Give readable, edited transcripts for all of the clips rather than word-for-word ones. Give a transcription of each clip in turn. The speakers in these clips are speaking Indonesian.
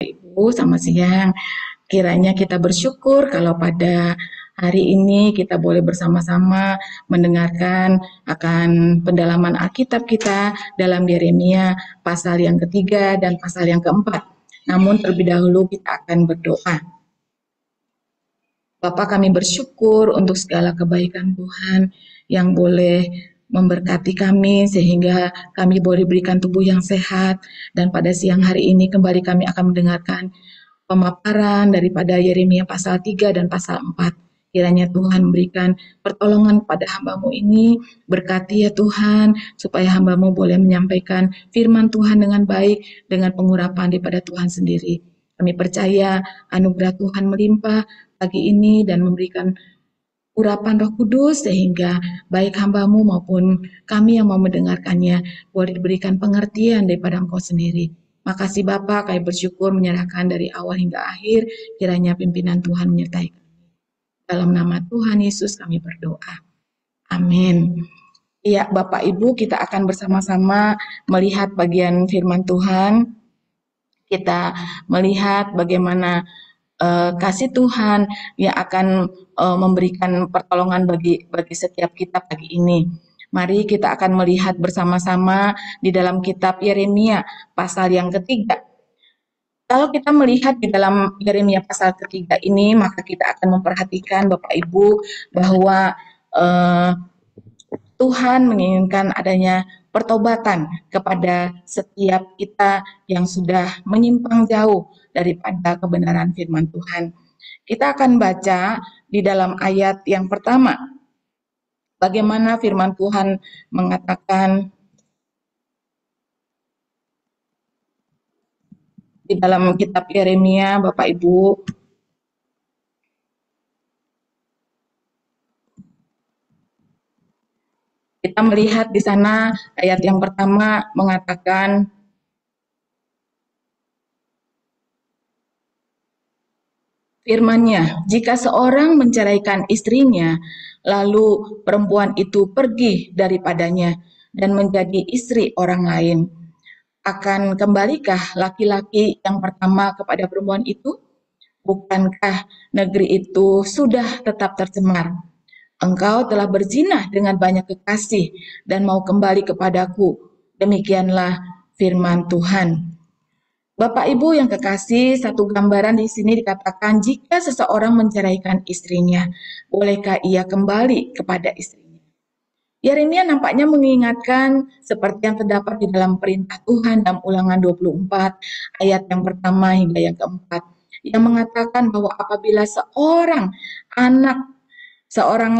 Ibu, selamat siang. Kiranya kita bersyukur kalau pada hari ini kita boleh bersama-sama mendengarkan akan pendalaman Alkitab kita dalam Yeremia pasal yang ketiga dan pasal yang keempat. Namun terlebih dahulu kita akan berdoa. Bapa, kami bersyukur untuk segala kebaikan Tuhan yang boleh memberkati kami sehingga kami boleh berikan tubuh yang sehat, dan pada siang hari ini kembali kami akan mendengarkan pemaparan daripada Yeremia pasal 3 dan pasal 4. Kiranya Tuhan memberikan pertolongan pada hamba-Mu ini, berkati ya Tuhan, supaya hamba-Mu boleh menyampaikan firman Tuhan dengan baik, dengan pengurapan daripada Tuhan sendiri. Kami percaya anugerah Tuhan melimpah pagi ini dan memberikan urapan Roh Kudus sehingga baik hamba-Mu maupun kami yang mau mendengarkannya boleh diberikan pengertian daripada Engkau sendiri. Makasih Bapa, kami bersyukur menyerahkan dari awal hingga akhir, kiranya pimpinan Tuhan menyertai kami. Dalam nama Tuhan Yesus kami berdoa. Amin. Iya, Bapak Ibu, kita akan bersama-sama melihat bagian firman Tuhan. Kita melihat bagaimana kasih Tuhan yang akan memberikan pertolongan bagi setiap kita pagi ini. Mari kita akan melihat bersama-sama di dalam kitab Yeremia pasal yang ketiga. Kalau kita melihat di dalam Yeremia pasal ketiga ini, maka kita akan memperhatikan Bapak Ibu bahwa Tuhan menginginkan adanya pertobatan kepada setiap kita yang sudah menyimpang jauh daripada kebenaran firman Tuhan. Kita akan baca di dalam ayat yang pertama, bagaimana firman Tuhan mengatakan di dalam kitab Yeremia, Bapak Ibu. Kita melihat di sana ayat yang pertama mengatakan, firman-Nya, jika seorang menceraikan istrinya, lalu perempuan itu pergi daripadanya dan menjadi istri orang lain, akan kembalikah laki-laki yang pertama kepada perempuan itu? Bukankah negeri itu sudah tetap tercemar? Engkau telah berzina dengan banyak kekasih dan mau kembali kepadaku. Demikianlah firman Tuhan. Bapak Ibu yang kekasih, satu gambaran di sini dikatakan jika seseorang menceraikan istrinya, bolehkah ia kembali kepada istrinya? Yeremia nampaknya mengingatkan seperti yang terdapat di dalam perintah Tuhan dalam Ulangan 24 ayat yang pertama hingga yang keempat, yang mengatakan bahwa apabila seorang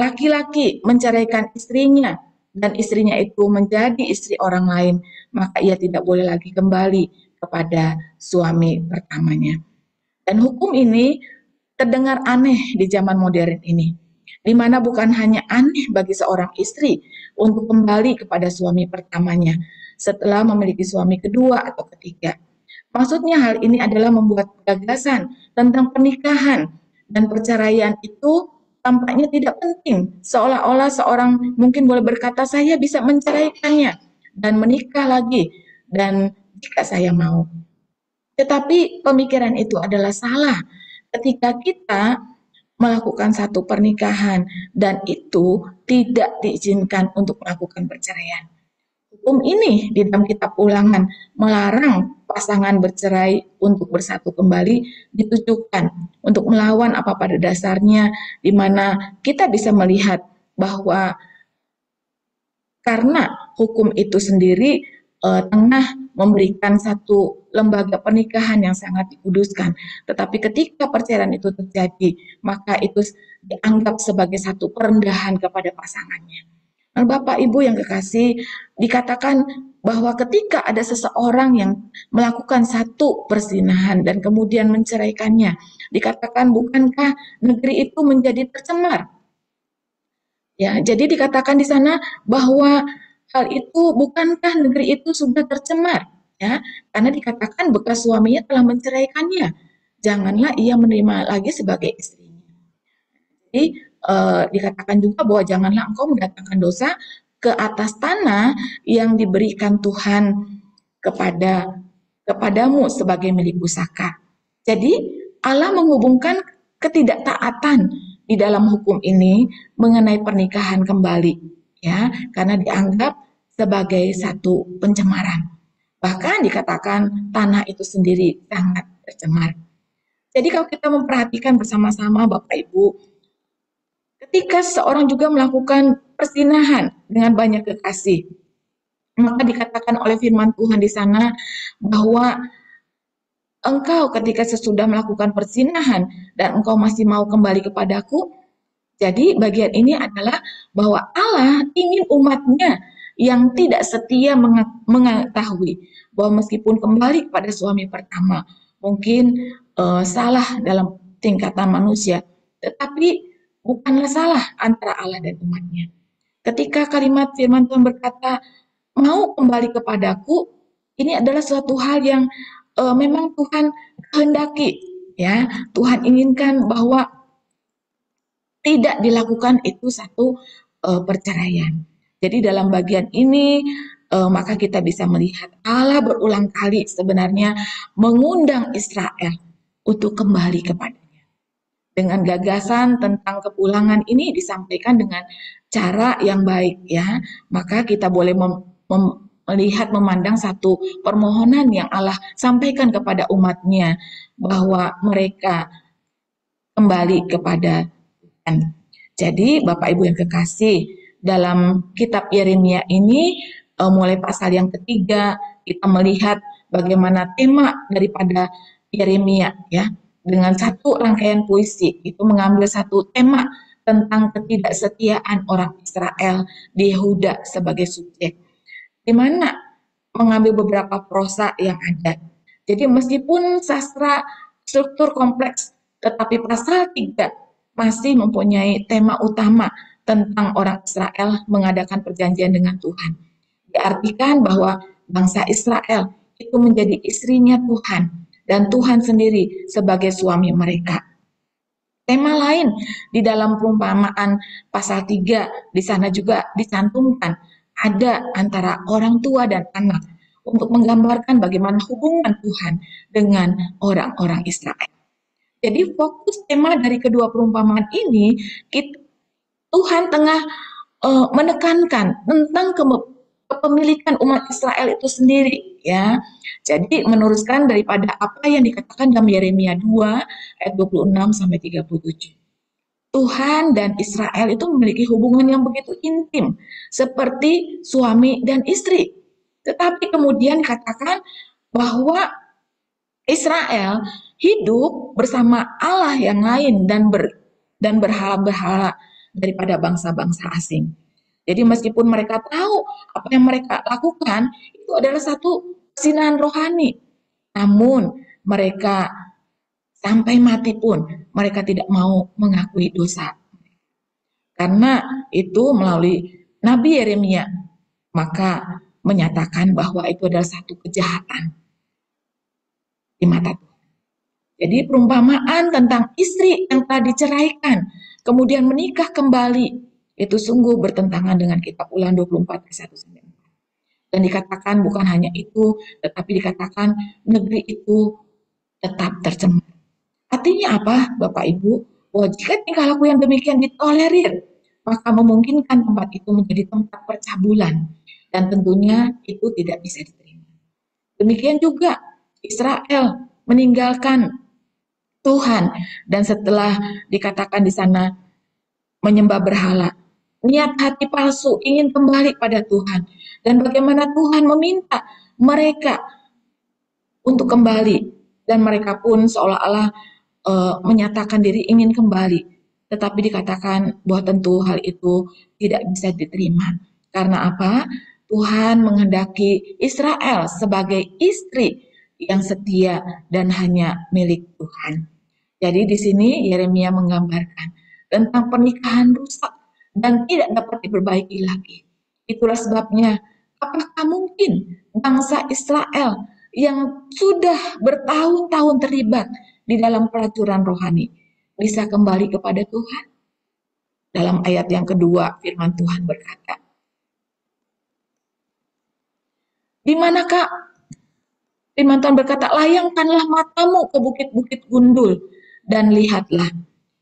laki-laki menceraikan istrinya dan istrinya itu menjadi istri orang lain, maka ia tidak boleh lagi kembali kepada suami pertamanya. Dan hukum ini terdengar aneh di zaman modern ini, di mana bukan hanya aneh bagi seorang istri untuk kembali kepada suami pertamanya setelah memiliki suami kedua atau ketiga. Maksudnya hal ini adalah membuat gagasan tentang pernikahan dan perceraian itu tampaknya tidak penting, seolah-olah seorang mungkin boleh berkata saya bisa menceraikannya dan menikah lagi dan jika saya mau. Tetapi pemikiran itu adalah salah ketika kita melakukan satu pernikahan dan itu tidak diizinkan untuk melakukan perceraian. Hukum ini di dalam kitab Ulangan melarang pasangan bercerai untuk bersatu kembali ditujukan untuk melawan apa pada dasarnya, di mana kita bisa melihat bahwa karena hukum itu sendiri tengah memberikan satu lembaga pernikahan yang sangat dikuduskan. Tetapi ketika perceraian itu terjadi, maka itu dianggap sebagai satu perendahan kepada pasangannya. Nah, Bapak Ibu yang kekasih, dikatakan bahwa ketika ada seseorang yang melakukan satu perzinahan dan kemudian menceraikannya, dikatakan bukankah negeri itu menjadi tercemar? Ya, jadi dikatakan di sana bahwa hal itu bukankah negeri itu sudah tercemar, ya? Karena dikatakan bekas suaminya telah menceraikannya. Janganlah ia menerima lagi sebagai istrinya. Jadi dikatakan juga bahwa janganlah engkau mendatangkan dosa ke atas tanah yang diberikan Tuhan kepadamu sebagai milik pusaka. Jadi Allah menghubungkan ketidaktaatan di dalam hukum ini mengenai pernikahan kembali, ya, karena dianggap sebagai satu pencemaran. Bahkan dikatakan tanah itu sendiri sangat tercemar. Jadi kalau kita memperhatikan bersama-sama Bapak Ibu, ketika seseorang juga melakukan persinahan dengan banyak kekasih, maka dikatakan oleh firman Tuhan di sana bahwa engkau ketika sesudah melakukan persinahan dan engkau masih mau kembali kepadaku. Jadi bagian ini adalah bahwa Allah ingin umatnya yang tidak setia mengetahui bahwa meskipun kembali kepada suami pertama mungkin salah dalam tingkatan manusia, tetapi bukanlah salah antara Allah dan umatnya. Ketika kalimat firman Tuhan berkata mau kembali kepadaku, ini adalah suatu hal yang memang Tuhan kehendaki, ya. Tuhan inginkan bahwa tidak dilakukan itu satu perceraian. Jadi dalam bagian ini maka kita bisa melihat Allah berulang kali sebenarnya mengundang Israel untuk kembali kepadanya. Dengan gagasan tentang kepulangan ini disampaikan dengan cara yang baik, ya. Maka kita boleh melihat, memandang satu permohonan yang Allah sampaikan kepada umatnya bahwa mereka kembali kepada Tuhan. Jadi Bapak Ibu yang kekasih, dalam kitab Yeremia ini mulai pasal yang ketiga kita melihat bagaimana tema daripada Yeremia, ya, dengan satu rangkaian puisi itu mengambil satu tema tentang ketidaksetiaan orang Israel di Yehuda sebagai subjek, di mana mengambil beberapa prosa yang ada. Jadi meskipun sastra struktur kompleks, tetapi pasal 3 masih mempunyai tema utama tentang orang Israel mengadakan perjanjian dengan Tuhan. Diartikan bahwa bangsa Israel itu menjadi istrinya Tuhan dan Tuhan sendiri sebagai suami mereka. Tema lain di dalam perumpamaan pasal 3 di sana juga dicantumkan ada antara orang tua dan anak untuk menggambarkan bagaimana hubungan Tuhan dengan orang-orang Israel. Jadi fokus tema dari kedua perumpamaan ini, Tuhan tengah menekankan tentang kepemilikan umat Israel itu sendiri, ya. Jadi meneruskan daripada apa yang dikatakan dalam Yeremia 2 ayat 26 sampai 37. Tuhan dan Israel itu memiliki hubungan yang begitu intim seperti suami dan istri. Tetapi kemudian katakan bahwa Israel hidup bersama Allah yang lain dan berhala-berhala daripada bangsa-bangsa asing. Jadi meskipun mereka tahu apa yang mereka lakukan itu adalah satu kesinahan rohani, namun mereka sampai mati pun mereka tidak mau mengakui dosa. Karena itu melalui Nabi Yeremia maka menyatakan bahwa itu adalah satu kejahatan di mata Tuhan. Jadi perumpamaan tentang istri yang telah diceraikan kemudian menikah kembali itu sungguh bertentangan dengan kitab Ulangan 24 ayat 1 sampai 4. Dan dikatakan bukan hanya itu, tetapi dikatakan negeri itu tetap tercemar. Artinya apa, Bapak Ibu? Bahwa jika tingkah laku yang demikian ditolerir, maka memungkinkan tempat itu menjadi tempat percabulan. Dan tentunya itu tidak bisa diterima. Demikian juga Israel meninggalkan Tuhan dan setelah dikatakan di sana menyembah berhala, niat hati palsu ingin kembali pada Tuhan dan bagaimana Tuhan meminta mereka untuk kembali dan mereka pun seolah-olah menyatakan diri ingin kembali, tetapi dikatakan bahwa tentu hal itu tidak bisa diterima. Karena apa? Tuhan menghendaki Israel sebagai istri yang setia dan hanya milik Tuhan. Jadi di sini Yeremia menggambarkan tentang pernikahan rusak dan tidak dapat diperbaiki lagi. Itulah sebabnya, apakah mungkin bangsa Israel yang sudah bertahun-tahun terlibat di dalam pelacuran rohani bisa kembali kepada Tuhan? Dalam ayat yang kedua firman Tuhan berkata, di manakah Firman Tuhan berkata, layangkanlah matamu ke bukit-bukit gundul dan lihatlah,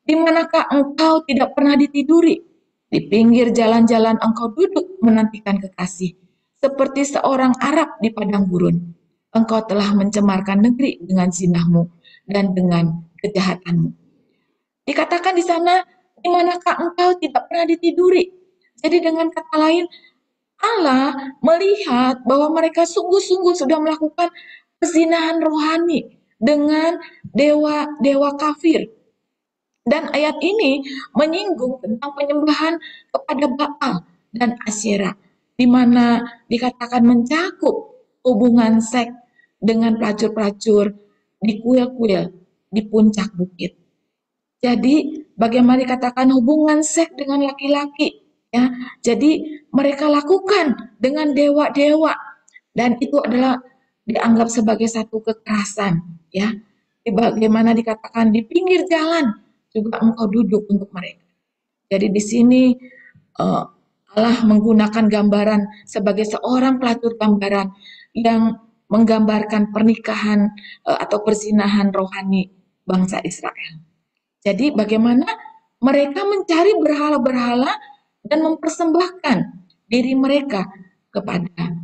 di manakah engkau tidak pernah ditiduri? Di pinggir jalan-jalan engkau duduk menantikan kekasih, seperti seorang Arab di padang gurun. Engkau telah mencemarkan negeri dengan zinahmu dan dengan kejahatanmu. Dikatakan di sana, di manakah engkau tidak pernah ditiduri? Jadi dengan kata lain, Allah melihat bahwa mereka sungguh-sungguh sudah melakukan perzinahan rohani dengan dewa-dewa kafir. Dan ayat ini menyinggung tentang penyembahan kepada Baal dan Asyera, di mana dikatakan mencakup hubungan seks dengan pelacur-pelacur di kuil-kuil di puncak bukit. Jadi bagaimana dikatakan hubungan seks dengan laki-laki, ya. Jadi mereka lakukan dengan dewa-dewa dan itu adalah dianggap sebagai satu kekerasan, ya. Bagaimana dikatakan di pinggir jalan juga engkau duduk untuk mereka. Jadi di sini Allah menggunakan gambaran sebagai seorang pelacur gambaran yang menggambarkan pernikahan atau perzinahan rohani bangsa Israel. Jadi bagaimana mereka mencari berhala-berhala dan mempersembahkan diri mereka kepada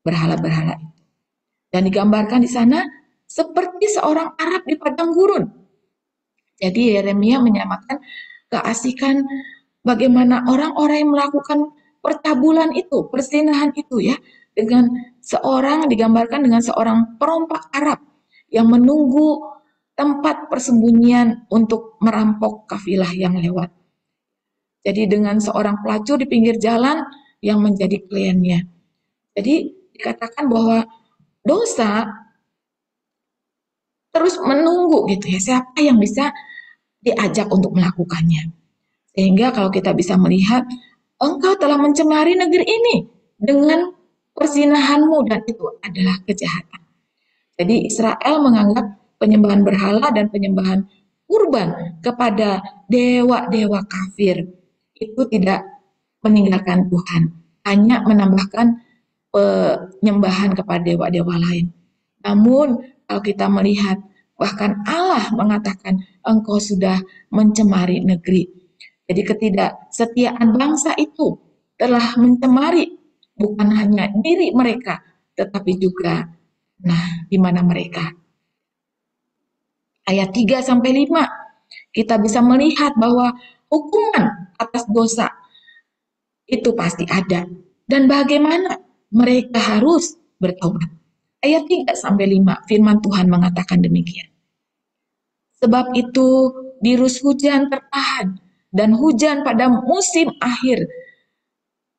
berhala-berhala itu. Dan digambarkan di sana seperti seorang Arab di padang gurun. Jadi Yeremia menyamakan keasikan bagaimana orang-orang yang melakukan percabulan itu, perzinahan itu ya, dengan seorang digambarkan dengan seorang perompak Arab yang menunggu tempat persembunyian untuk merampok kafilah yang lewat. Jadi dengan seorang pelacur di pinggir jalan yang menjadi kliennya. Jadi dikatakan bahwa dosa terus menunggu gitu ya, siapa yang bisa diajak untuk melakukannya. Sehingga kalau kita bisa melihat, engkau telah mencemari negeri ini dengan perzinahanmu dan itu adalah kejahatan. Jadi Israel menganggap penyembahan berhala dan penyembahan kurban kepada dewa-dewa kafir itu tidak meninggalkan Tuhan, hanya menambahkan penyembahan kepada dewa-dewa lain. Namun kalau kita melihat bahkan Allah mengatakan engkau sudah mencemari negeri. Jadi ketidaksetiaan bangsa itu telah mencemari bukan hanya diri mereka tetapi juga di mana mereka. Ayat 3 sampai 5 kita bisa melihat bahwa hukuman atas dosa itu pasti ada dan bagaimana mereka harus bertobat. Ayat 3 sampai 5 firman Tuhan mengatakan demikian. Sebab itu dirus hujan tertahan dan hujan pada musim akhir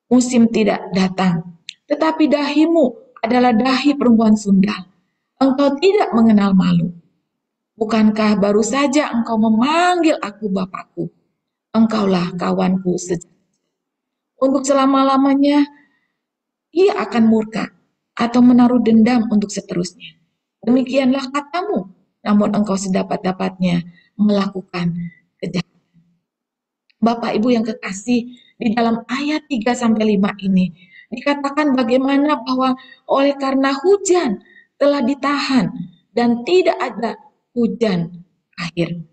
musim tidak datang. Tetapi dahimu adalah dahi perempuan sundal. Engkau tidak mengenal malu. Bukankah baru saja engkau memanggil aku Bapakku? Engkaulah kawanku sejati. Untuk selama-lamanya ia akan murka atau menaruh dendam untuk seterusnya. Demikianlah katamu, namun engkau sedapat-dapatnya melakukan kejahatan. Bapak Ibu yang kekasih, di dalam ayat 3-5 ini dikatakan bagaimana bahwa oleh karena hujan telah ditahan dan tidak ada hujan akhir.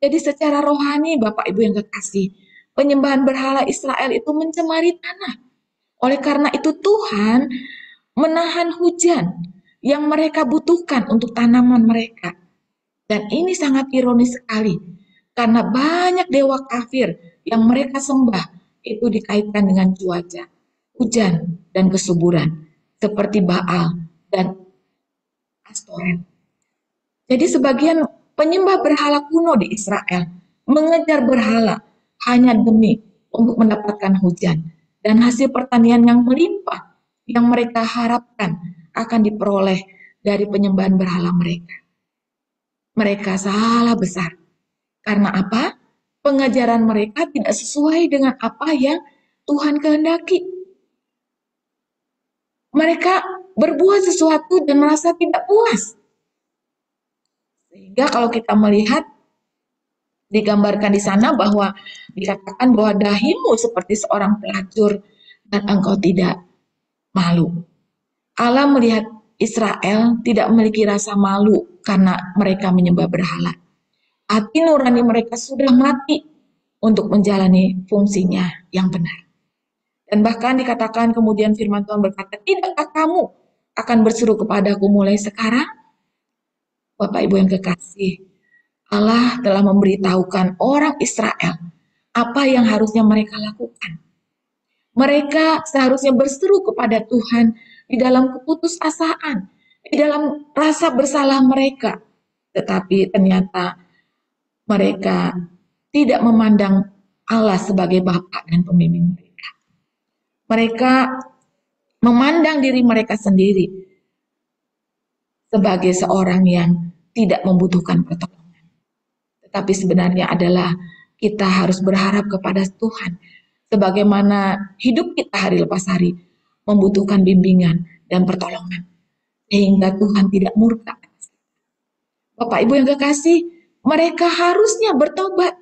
Jadi secara rohani Bapak Ibu yang kekasih, penyembahan berhala Israel itu mencemari tanah. Oleh karena itu Tuhan menahan hujan yang mereka butuhkan untuk tanaman mereka. Dan ini sangat ironis sekali, karena banyak dewa kafir yang mereka sembah itu dikaitkan dengan cuaca, hujan, dan kesuburan, seperti Baal dan Astoret. Jadi sebagian penyembah berhala kuno di Israel mengejar berhala hanya demi untuk mendapatkan hujan dan hasil pertanian yang melimpah yang mereka harapkan akan diperoleh dari penyembahan berhala mereka. Mereka salah besar. Karena apa? Pengajaran mereka tidak sesuai dengan apa yang Tuhan kehendaki. Mereka berbuat sesuatu dan merasa tidak puas. Sehingga kalau kita melihat digambarkan di sana bahwa dikatakan bahwa dahimu seperti seorang pelacur dan engkau tidak malu. Allah melihat Israel tidak memiliki rasa malu karena mereka menyembah berhala. Hati nurani mereka sudah mati untuk menjalani fungsinya yang benar. Dan bahkan dikatakan kemudian firman Tuhan berkata, tidakkah kamu akan berseru kepadaku mulai sekarang? Bapak Ibu yang kekasih, Allah telah memberitahukan orang Israel apa yang harusnya mereka lakukan. Mereka seharusnya berseru kepada Tuhan di dalam keputusasaan, di dalam rasa bersalah mereka. Tetapi ternyata mereka tidak memandang Allah sebagai Bapa dan pembimbing mereka. Mereka memandang diri mereka sendiri sebagai seorang yang tidak membutuhkan pertolongan. Tetapi sebenarnya adalah kita harus berharap kepada Tuhan. Sebagaimana hidup kita hari lepas hari membutuhkan bimbingan dan pertolongan. Sehingga Tuhan tidak murka. Bapak Ibu yang kekasih, mereka harusnya bertobat.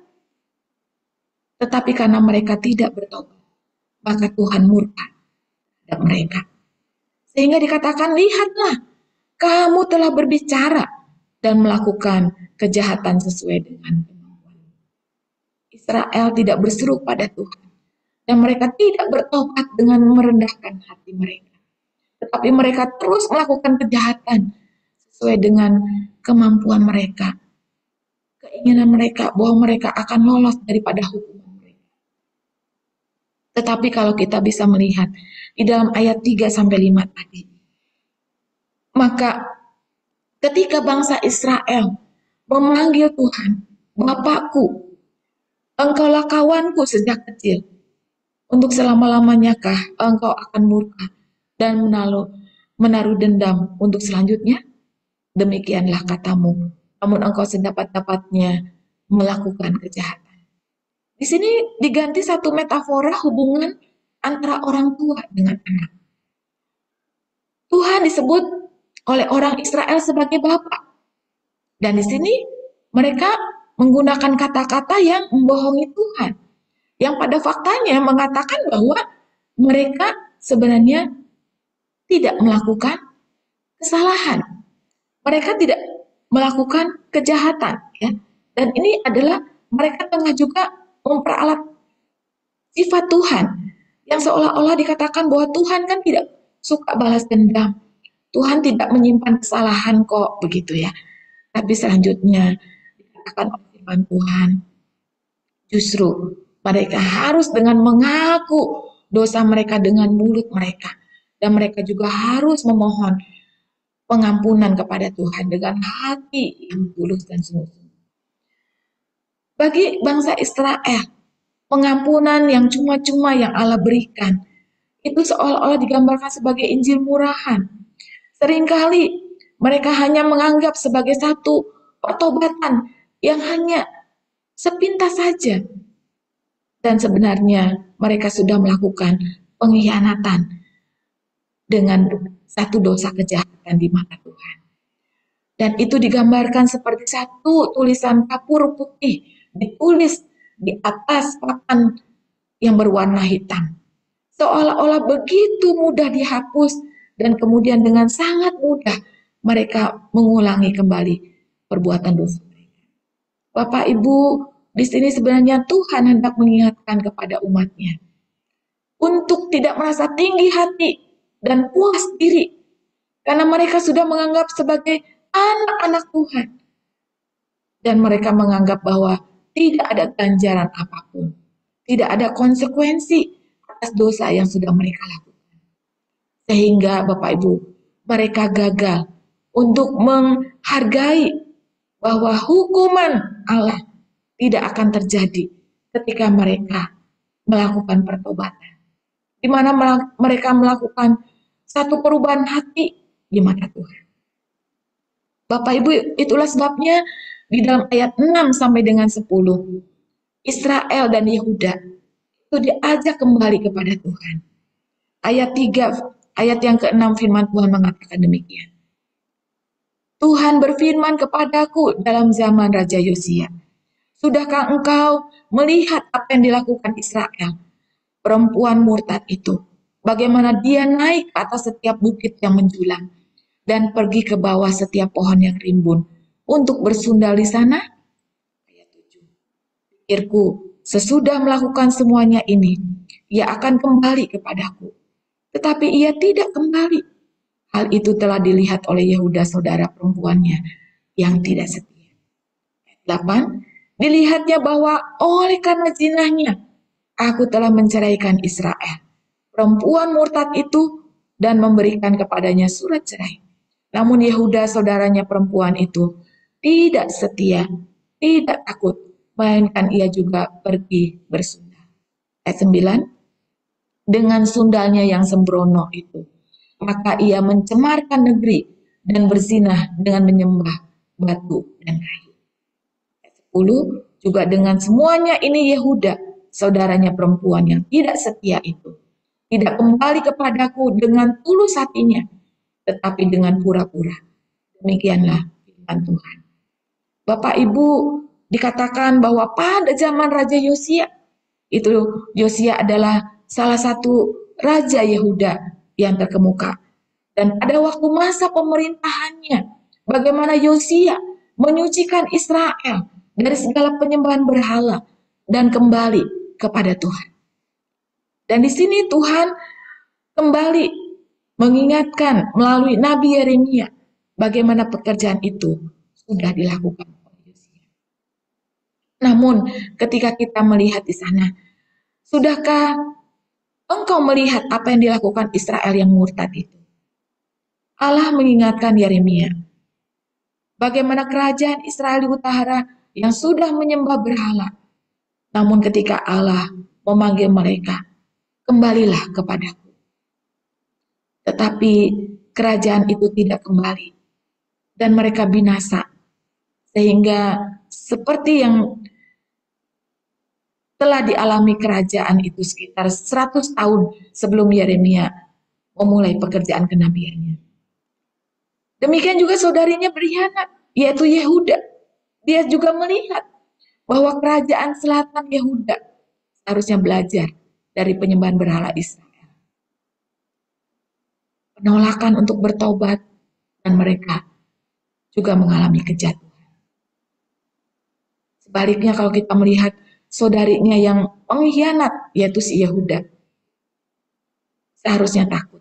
Tetapi karena mereka tidak bertobat, maka Tuhan murka terhadap mereka. Sehingga dikatakan, lihatlah, kamu telah berbicara dan melakukan kejahatan sesuai dengan kemampuan. Israel tidak berseru pada Tuhan. Dan mereka tidak bertobat dengan merendahkan hati mereka. Tetapi mereka terus melakukan kejahatan sesuai dengan kemampuan mereka. Keinginan mereka bahwa mereka akan lolos daripada hukuman mereka. Tetapi kalau kita bisa melihat di dalam ayat 3-5 tadi, maka ketika bangsa Israel memanggil Tuhan, Bapakku, Engkaulah kawanku sejak kecil, untuk selama-lamanya kah engkau akan murka dan menaruh dendam untuk selanjutnya? Demikianlah katamu, namun engkau sedapat-dapatnya melakukan kejahatan. Di sini diganti satu metafora hubungan antara orang tua dengan anak. Tuhan disebut oleh orang Israel sebagai Bapa. Dan di sini mereka menggunakan kata-kata yang membohongi Tuhan. Yang pada faktanya mengatakan bahwa mereka sebenarnya tidak melakukan kesalahan. Mereka tidak melakukan kejahatan. Ya. Dan ini adalah mereka tengah juga memperalat sifat Tuhan. Yang seolah-olah dikatakan bahwa Tuhan kan tidak suka balas dendam. Tuhan tidak menyimpan kesalahan kok, begitu ya. Tapi selanjutnya dikatakan oleh firman Tuhan, justru mereka harus dengan mengaku dosa mereka dengan mulut mereka. Dan mereka juga harus memohon pengampunan kepada Tuhan dengan hati yang tulus dan sungguh-sungguh. Bagi bangsa Israel, pengampunan yang cuma-cuma yang Allah berikan, itu seolah-olah digambarkan sebagai Injil murahan. Seringkali mereka hanya menganggap sebagai satu pertobatan yang hanya sepintas saja. Dan sebenarnya mereka sudah melakukan pengkhianatan dengan satu dosa kejahatan di mata Tuhan. Dan itu digambarkan seperti satu tulisan kapur putih ditulis di atas papan yang berwarna hitam. Seolah-olah begitu mudah dihapus dan kemudian dengan sangat mudah mereka mengulangi kembali perbuatan dosa mereka. Bapak Ibu, di sini sebenarnya Tuhan hendak mengingatkan kepada umatnya untuk tidak merasa tinggi hati dan puas diri karena mereka sudah menganggap sebagai anak-anak Tuhan dan mereka menganggap bahwa tidak ada ganjaran apapun, tidak ada konsekuensi atas dosa yang sudah mereka lakukan. Sehingga Bapak Ibu, mereka gagal untuk menghargai bahwa hukuman Allah tidak akan terjadi ketika mereka melakukan pertobatan. Di mana mereka melakukan satu perubahan hati di mata Tuhan. Bapak Ibu, itulah sebabnya di dalam ayat 6 sampai dengan 10, Israel dan Yehuda itu diajak kembali kepada Tuhan. Ayat 3, ayat yang ke-6 firman Tuhan mengatakan demikian. Tuhan berfirman kepadaku dalam zaman Raja Yosia, sudahkah engkau melihat apa yang dilakukan Israel, perempuan murtad itu? Bagaimana dia naik ke atas setiap bukit yang menjulang dan pergi ke bawah setiap pohon yang rimbun untuk bersundal di sana? Ayat 7. Pikirku, sesudah melakukan semuanya ini, ia akan kembali kepadaku. Tetapi ia tidak kembali. Hal itu telah dilihat oleh Yehuda saudara perempuannya yang tidak setia. Ayat 8. Dilihatnya bahwa oleh karena zinahnya, aku telah menceraikan Israel, perempuan murtad itu, dan memberikan kepadanya surat cerai. Namun Yehuda saudaranya perempuan itu tidak setia, tidak takut, melainkan ia juga pergi bersundal. Ayat 9. Dengan sundalnya yang sembrono itu, maka ia mencemarkan negeri dan berzinah dengan menyembah batu dan kayu. Ayat 10. Juga dengan semuanya ini Yehuda, saudaranya perempuan yang tidak setia itu, tidak kembali kepadaku dengan tulus hatinya, tetapi dengan pura-pura. Demikianlah firman Tuhan. Bapak Ibu, dikatakan bahwa pada zaman Raja Yosia, itu Yosia adalah salah satu Raja Yehuda yang terkemuka. Dan pada waktu masa pemerintahannya, bagaimana Yosia menyucikan Israel dari segala penyembahan berhala dan kembali kepada Tuhan. Dan di sini Tuhan kembali mengingatkan melalui Nabi Yeremia bagaimana pekerjaan itu sudah dilakukan oleh Yosia. Namun ketika kita melihat di sana, sudahkah engkau melihat apa yang dilakukan Israel yang murtad itu? Allah mengingatkan Yeremia bagaimana kerajaan Israel di utara yang sudah menyembah berhala. Namun ketika Allah memanggil mereka, kembalilah kepadaku. Tetapi kerajaan itu tidak kembali dan mereka binasa. Sehingga seperti yang telah dialami kerajaan itu sekitar 100 tahun sebelum Yeremia memulai pekerjaan kenabiannya. Demikian juga saudarinya berkhianat, yaitu Yehuda. Dia juga melihat bahwa kerajaan selatan Yehuda harusnya belajar dari penyembahan berhala Israel. Penolakan untuk bertobat, dan mereka juga mengalami kejatuhan. Sebaliknya kalau kita melihat saudarinya yang pengkhianat, yaitu si Yehuda, seharusnya takut.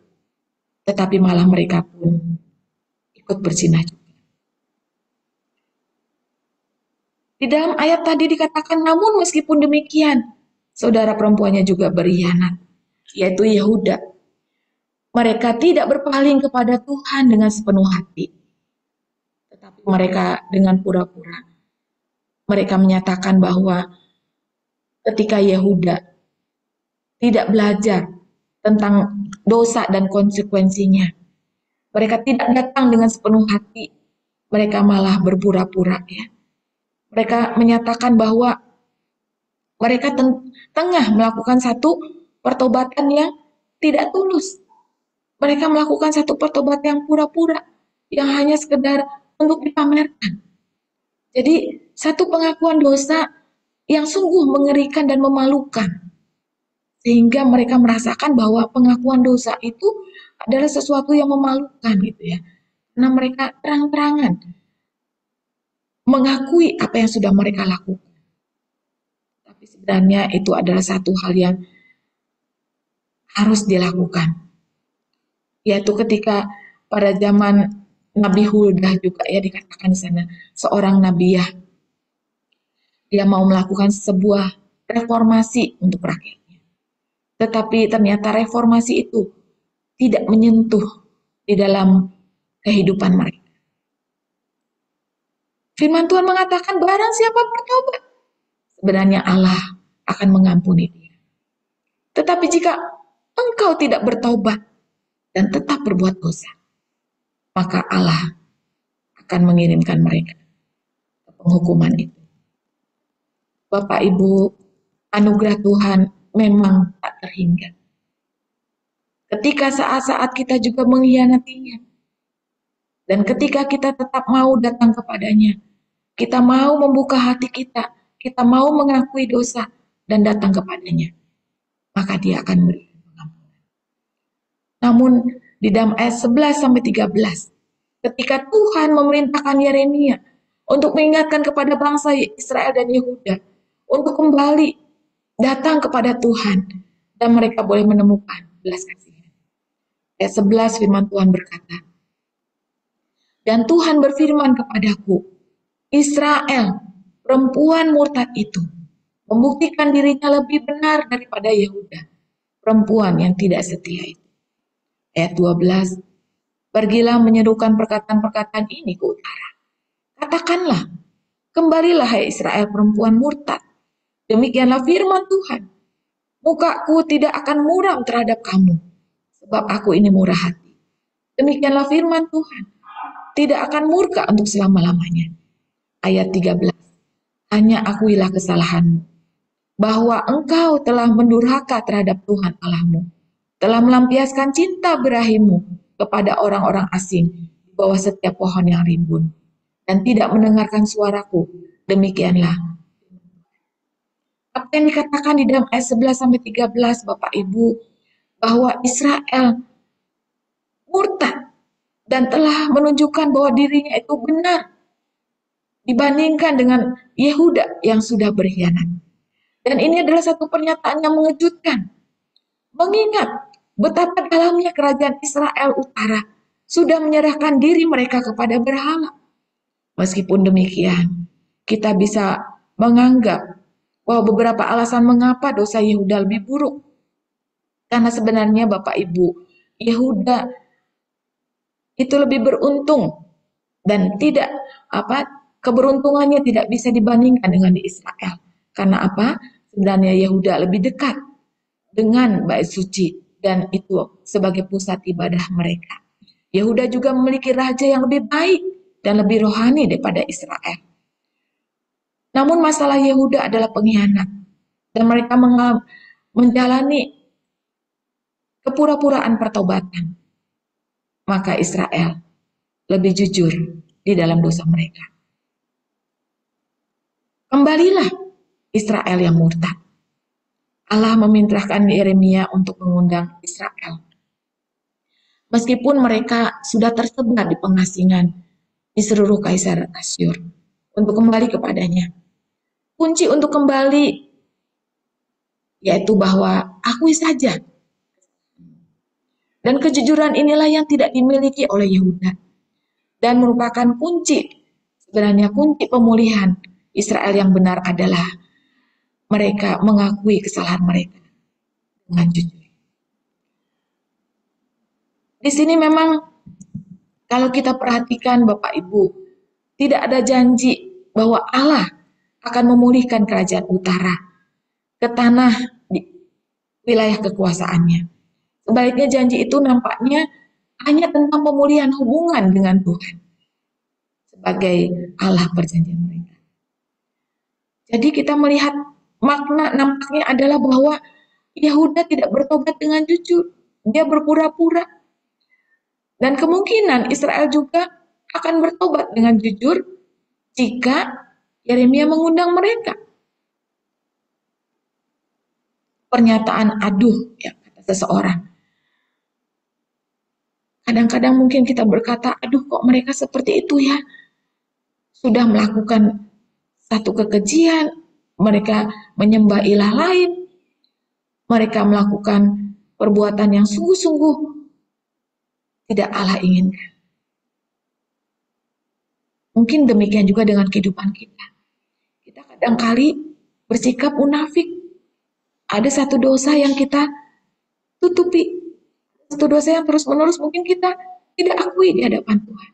Tetapi malah mereka pun ikut berzinah juga. Di dalam ayat tadi dikatakan, namun meskipun demikian, saudara perempuannya juga berkhianat, yaitu Yehuda. Mereka tidak berpaling kepada Tuhan dengan sepenuh hati. Tetapi mereka dengan pura-pura. Mereka menyatakan bahwa ketika Yehuda tidak belajar tentang dosa dan konsekuensinya, mereka tidak datang dengan sepenuh hati. Mereka malah berpura-pura, ya. Mereka menyatakan bahwa mereka tengah melakukan satu pertobatan yang tidak tulus. Mereka melakukan satu pertobatan yang pura-pura, yang hanya sekedar untuk dipamerkan. Jadi satu pengakuan dosa yang sungguh mengerikan dan memalukan. Sehingga mereka merasakan bahwa pengakuan dosa itu adalah sesuatu yang memalukan gitu ya. Karena mereka terang-terangan mengakui apa yang sudah mereka lakukan. Tapi sebenarnya itu adalah satu hal yang harus dilakukan. Yaitu ketika pada zaman Nabi Huda juga ya dikatakan di sana, seorang nabiah, dia mau melakukan sebuah reformasi untuk rakyatnya. Tetapi ternyata reformasi itu tidak menyentuh di dalam kehidupan mereka. Firman Tuhan mengatakan barang siapa bertobat, sebenarnya Allah akan mengampuni dia. Tetapi jika engkau tidak bertobat dan tetap berbuat dosa, maka Allah akan mengirimkan mereka ke penghukuman itu. Bapak Ibu, anugerah Tuhan memang tak terhingga. Ketika saat-saat kita juga mengkhianatinya, dan ketika kita tetap mau datang kepadanya, kita mau membuka hati kita mau mengakui dosa dan datang kepadanya, maka dia akan memberikan pengampunan. Namun di dalam ayat 11-13, ketika Tuhan memerintahkan Yeremia untuk mengingatkan kepada bangsa Israel dan Yehuda untuk kembali datang kepada Tuhan dan mereka boleh menemukan belas kasihan. Ayat 11 firman Tuhan berkata, dan Tuhan berfirman kepadaku, Israel, perempuan murtad itu, membuktikan dirinya lebih benar daripada Yehuda, perempuan yang tidak setia itu. Ayat 12, pergilah menyerukan perkataan-perkataan ini ke utara. Katakanlah, kembalilah hai Israel perempuan murtad. Demikianlah firman Tuhan. Mukaku tidak akan muram terhadap kamu, sebab aku ini murah hati. Demikianlah firman Tuhan. Tidak akan murka untuk selama-lamanya. Ayat 13. Hanya akuilah kesalahanmu, bahwa engkau telah mendurhaka terhadap Tuhan Allahmu, telah melampiaskan cinta birahimu kepada orang-orang asing di bawah setiap pohon yang rimbun, dan tidak mendengarkan suaraku. Demikianlah apa yang dikatakan di dalam ayat 11-13, Bapak Ibu, bahwa Israel murtad dan telah menunjukkan bahwa dirinya itu benar dibandingkan dengan Yehuda yang sudah berkhianat. Dan ini adalah satu pernyataan yang mengejutkan. Mengingat betapa dalamnya kerajaan Israel Utara sudah menyerahkan diri mereka kepada berhala. Meskipun demikian, kita bisa menganggap bahwa beberapa alasan mengapa dosa Yehuda lebih buruk. Karena sebenarnya Bapak Ibu, Yehuda itu lebih beruntung dan tidak keberuntungannya tidak bisa dibandingkan dengan di Israel. Karena apa? Sebenarnya Yehuda lebih dekat dengan bait suci dan itu sebagai pusat ibadah mereka. Yehuda juga memiliki raja yang lebih baik dan lebih rohani daripada Israel. Namun masalah Yehuda adalah pengkhianat dan mereka menjalani kepura-puraan pertobatan. Maka Israel lebih jujur di dalam dosa mereka. Kembalilah Israel yang murtad. Allah memerintahkan Yeremia untuk mengundang Israel. Meskipun mereka sudah tersebar di pengasingan di seluruh Kaisar Asyur untuk kembali kepadanya. Kunci untuk kembali yaitu bahwa akui saja. Dan kejujuran inilah yang tidak dimiliki oleh Yehuda dan merupakan kunci, sebenarnya kunci pemulihan Israel yang benar adalah mereka mengakui kesalahan mereka dengan jujur. Di sini memang kalau kita perhatikan Bapak Ibu, tidak ada janji bahwa Allah akan memulihkan kerajaan utara ke tanah di wilayah kekuasaannya. Sebaliknya janji itu nampaknya hanya tentang pemulihan hubungan dengan Tuhan sebagai Allah perjanjian mereka. Jadi kita melihat makna nampaknya adalah bahwa Yehuda tidak bertobat dengan jujur. Dia berpura-pura. Dan kemungkinan Israel juga akan bertobat dengan jujur jika Yeremia mengundang mereka. Pernyataan aduh, ya, kata seseorang. Kadang-kadang mungkin kita berkata, aduh kok mereka seperti itu ya. Sudah melakukan satu kekejian, mereka menyembah ilah lain, mereka melakukan perbuatan yang sungguh-sungguh tidak Allah inginkan. Mungkin demikian juga dengan kehidupan kita. Kita kadang-kali bersikap munafik. Ada satu dosa yang kita tutupi. Satu dosa yang terus-menerus mungkin kita tidak akui di hadapan Tuhan.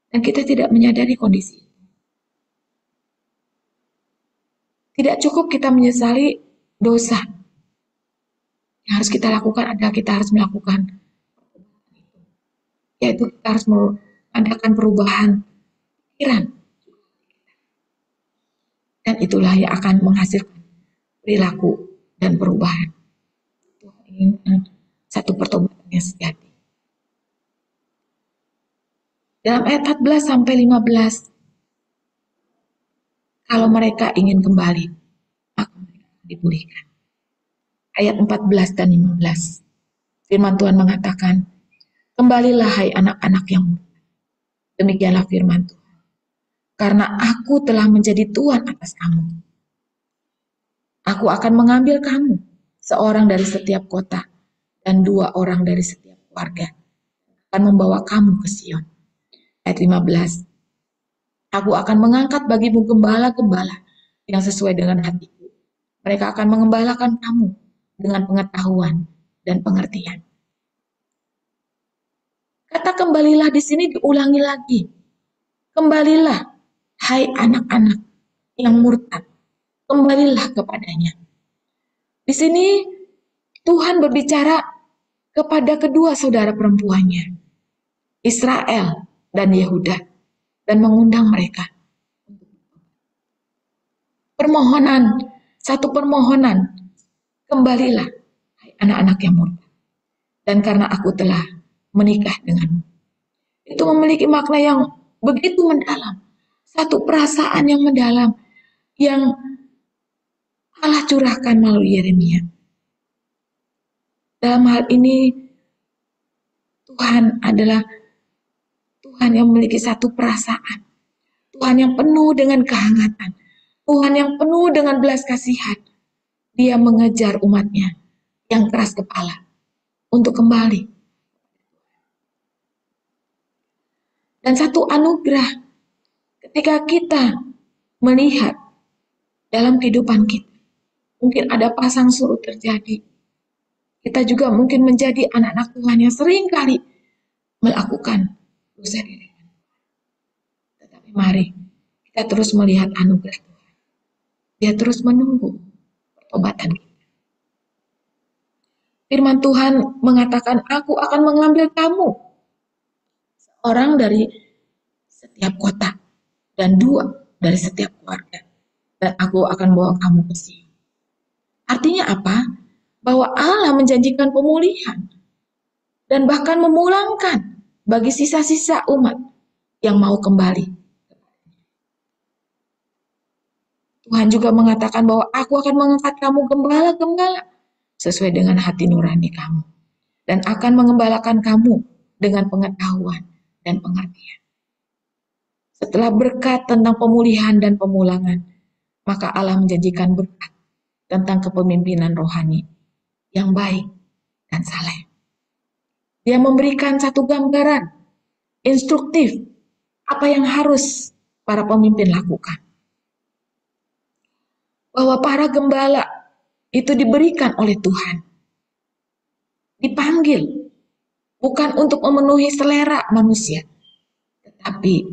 Dan kita tidak menyadari kondisi. Tidak cukup kita menyesali dosa. Yang harus kita lakukan adalah kita harus melakukan yaitu kita harus mengadakan perubahan pikiran. Dan itulah yang akan menghasilkan perilaku dan perubahan. Tuhan ingin satu pertobatan yang sejati. Dalam ayat 14-15, kalau mereka ingin kembali, maka mereka akan dipulihkan. Ayat 14 dan 15, firman Tuhan mengatakan, kembalilah hai anak-anak yang muda, Demikianlah firman Tuhan. Karena aku telah menjadi Tuhan atas kamu. Aku akan mengambil kamu, seorang dari setiap kota, dan 2 orang dari setiap keluarga. Akan membawa kamu ke Sion. Ayat 15. Aku akan mengangkat bagimu gembala-gembala yang sesuai dengan hatiku. Mereka akan mengembalakan kamu dengan pengetahuan dan pengertian. Kata kembalilah di sini diulangi lagi. Kembalilah, hai anak-anak yang murtad. Kembalilah kepadanya. Di sini Tuhan berbicara kepada kedua saudara perempuannya, Israel dan Yehuda, dan mengundang mereka. Satu permohonan, kembalilah, hai anak-anak yang murtad. Dan karena aku telah menikah denganmu. Itu memiliki makna yang begitu mendalam. Satu perasaan yang mendalam yang Allah curahkan melalui Yeremia. Dalam hal ini Tuhan adalah Tuhan yang memiliki satu perasaan. Tuhan yang penuh dengan kehangatan. Tuhan yang penuh dengan belas kasihan. Dia mengejar umatnya yang keras kepala untuk kembali. Dan satu anugerah ketika kita melihat dalam kehidupan kita. Mungkin ada pasang surut terjadi. Kita juga mungkin menjadi anak-anak Tuhan yang sering kali melakukan dosa diri. Tetapi mari kita terus melihat anugerah Tuhan. Dia terus menunggu pertobatan kita. Firman Tuhan mengatakan, aku akan mengambil kamu, orang dari setiap kota, dan 2 dari setiap keluarga. Dan aku akan bawa kamu ke Sion. Artinya apa? Bahwa Allah menjanjikan pemulihan dan bahkan memulangkan bagi sisa-sisa umat yang mau kembali. Tuhan juga mengatakan bahwa aku akan mengangkat kamu gembala-gembala sesuai dengan hati nurani kamu. Dan akan mengembalakan kamu dengan pengetahuan dan pengertian. Setelah berkat tentang pemulihan dan pemulangan, maka Allah menjanjikan berkat tentang kepemimpinan rohani yang baik dan saleh. Dia memberikan satu gambaran instruktif apa yang harus para pemimpin lakukan. Bahwa para gembala itu diberikan oleh Tuhan. Dipanggil bukan untuk memenuhi selera manusia, tetapi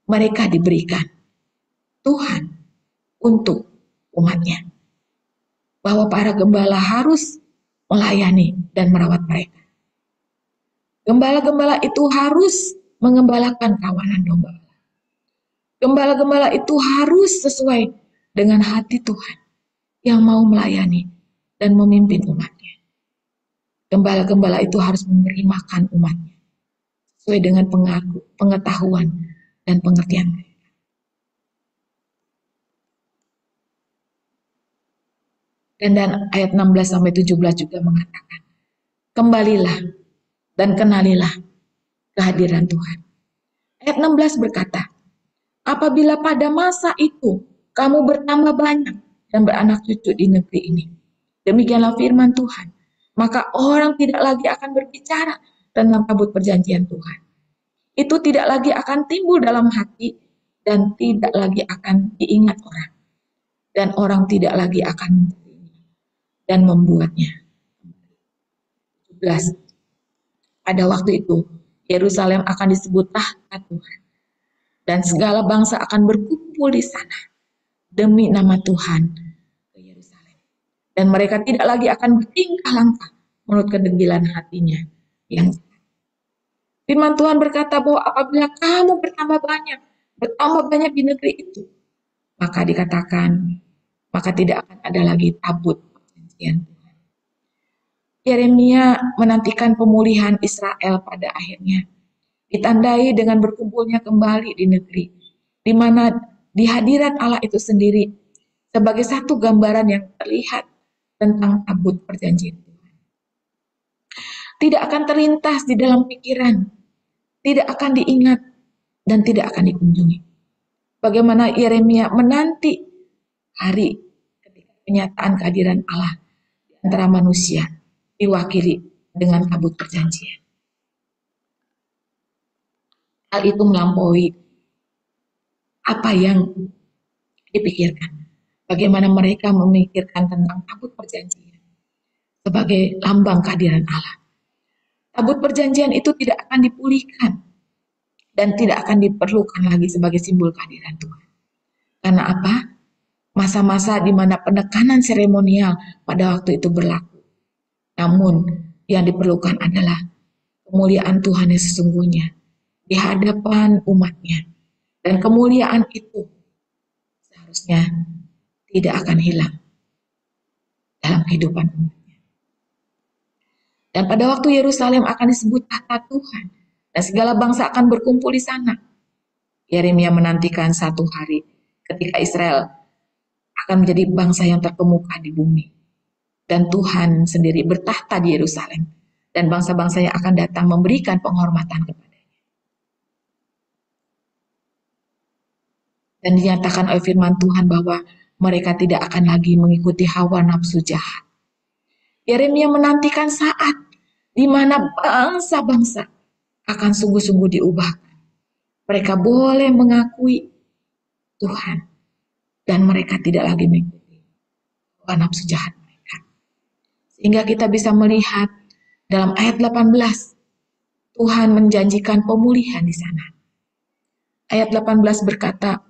mereka diberikan Tuhan untuk umatnya. Bahwa para gembala harus melayani dan merawat mereka. Gembala-gembala itu harus mengembalakan kawanan domba. Gembala-gembala itu harus sesuai dengan hati Tuhan yang mau melayani dan memimpin umatnya. Gembala-gembala itu harus memberi makan umatnya sesuai dengan pengetahuan dan pengertian mereka. Dan ayat 16-17 juga mengatakan, kembalilah dan kenalilah kehadiran Tuhan. Ayat 16 berkata, apabila pada masa itu kamu bertambah banyak dan beranak cucu di negeri ini, demikianlah firman Tuhan, maka orang tidak lagi akan berbicara tentang tabut perjanjian Tuhan. Itu tidak lagi akan timbul dalam hati dan tidak lagi akan diingat orang. Dan orang tidak lagi akan dan membuatnya. 17. Pada waktu itu, Yerusalem akan disebut tahta Tuhan. Dan segala bangsa akan berkumpul di sana demi nama Tuhan ke Yerusalem. Dan mereka tidak lagi akan bertingkah langkah menurut kedengkilan hatinya yang jahat. Firman Tuhan berkata bahwa apabila kamu bertambah banyak di negeri itu, maka dikatakan, maka tidak akan ada lagi tabut perjanjian Tuhan. Yeremia menantikan pemulihan Israel pada akhirnya, ditandai dengan berkumpulnya kembali di negeri, di mana di hadirat Allah itu sendiri sebagai satu gambaran yang terlihat tentang tabut perjanjian Tuhan. Tidak akan terlintas di dalam pikiran, tidak akan diingat dan tidak akan dikunjungi. Bagaimana Yeremia menanti hari ketika kenyataan kehadiran Allah di antara manusia diwakili dengan tabut perjanjian. Hal itu melampaui apa yang dipikirkan. Bagaimana mereka memikirkan tentang tabut perjanjian sebagai lambang kehadiran Allah. Tabut perjanjian itu tidak akan dipulihkan dan tidak akan diperlukan lagi sebagai simbol kehadiran Tuhan. Karena apa? Masa-masa di mana penekanan seremonial pada waktu itu berlaku. Namun yang diperlukan adalah kemuliaan Tuhan yang sesungguhnya di hadapan umatnya. Dan kemuliaan itu seharusnya tidak akan hilang dalam kehidupan umatnya. Dan pada waktu Yerusalem akan disebut tahta Tuhan dan segala bangsa akan berkumpul di sana, Yeremia menantikan satu hari ketika Israel akan menjadi bangsa yang terkemuka di bumi. Dan Tuhan sendiri bertahta di Yerusalem. Dan bangsa-bangsa yang akan datang memberikan penghormatan kepadanya. Dan dinyatakan oleh firman Tuhan bahwa mereka tidak akan lagi mengikuti hawa nafsu jahat. Yeremia menantikan saat di mana bangsa-bangsa akan sungguh-sungguh diubahkan. Mereka boleh mengakui Tuhan. Dan mereka tidak lagi mengikuti hawa nafsu jahat mereka. Sehingga kita bisa melihat dalam ayat 18, Tuhan menjanjikan pemulihan di sana. Ayat 18 berkata,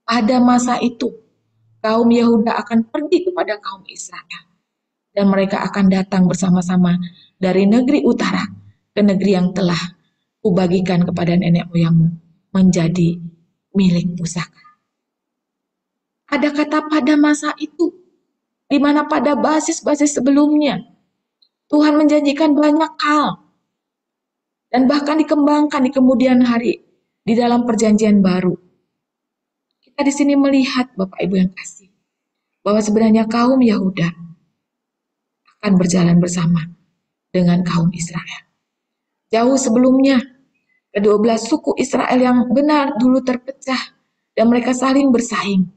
pada masa itu, kaum Yehuda akan pergi kepada kaum Israel. Dan mereka akan datang bersama-sama dari negeri utara ke negeri yang telah kubagikan kepada nenek moyangmu menjadi milik pusaka. Ada kata pada masa itu, di mana pada basis-basis sebelumnya, Tuhan menjanjikan banyak hal. Dan bahkan dikembangkan di kemudian hari, di dalam perjanjian baru. Kita di sini melihat, Bapak Ibu yang kasih, bahwa sebenarnya kaum Yehuda akan berjalan bersama dengan kaum Israel. Jauh sebelumnya, kedua belas suku Israel yang benar dulu terpecah dan mereka saling bersaing.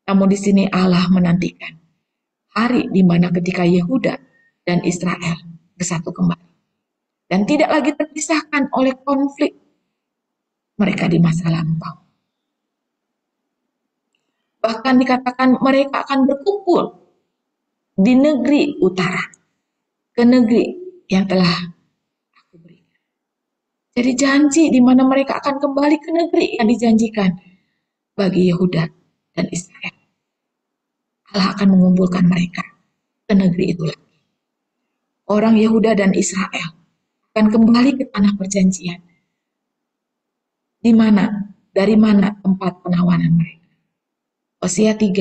Namun di sini Allah menantikan hari di mana ketika Yehuda dan Israel bersatu kembali dan tidak lagi terpisahkan oleh konflik mereka di masa lampau. Bahkan dikatakan mereka akan berkumpul di negeri utara, ke negeri yang telah aku berikan. Jadi janji di mana mereka akan kembali ke negeri yang dijanjikan bagi Yehuda dan Israel. Allah akan mengumpulkan mereka ke negeri itu lagi. Orang Yehuda dan Israel akan kembali ke tanah perjanjian. Di mana? Dari mana tempat penawanan mereka? Hosea 3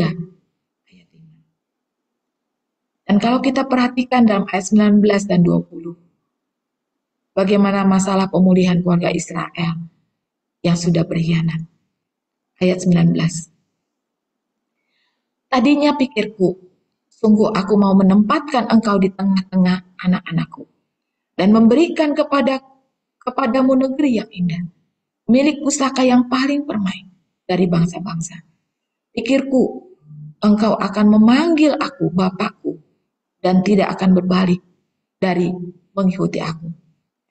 ayat 5. Dan kalau kita perhatikan dalam ayat 19 dan 20, bagaimana masalah pemulihan keluarga Israel yang sudah berkhianat. Ayat 19. Tadinya pikirku, sungguh aku mau menempatkan engkau di tengah-tengah anak-anakku dan memberikan kepadamu negeri yang indah, milik pusaka yang paling permai dari bangsa-bangsa. Pikirku, engkau akan memanggil aku Bapakku dan tidak akan berbalik dari mengikuti aku.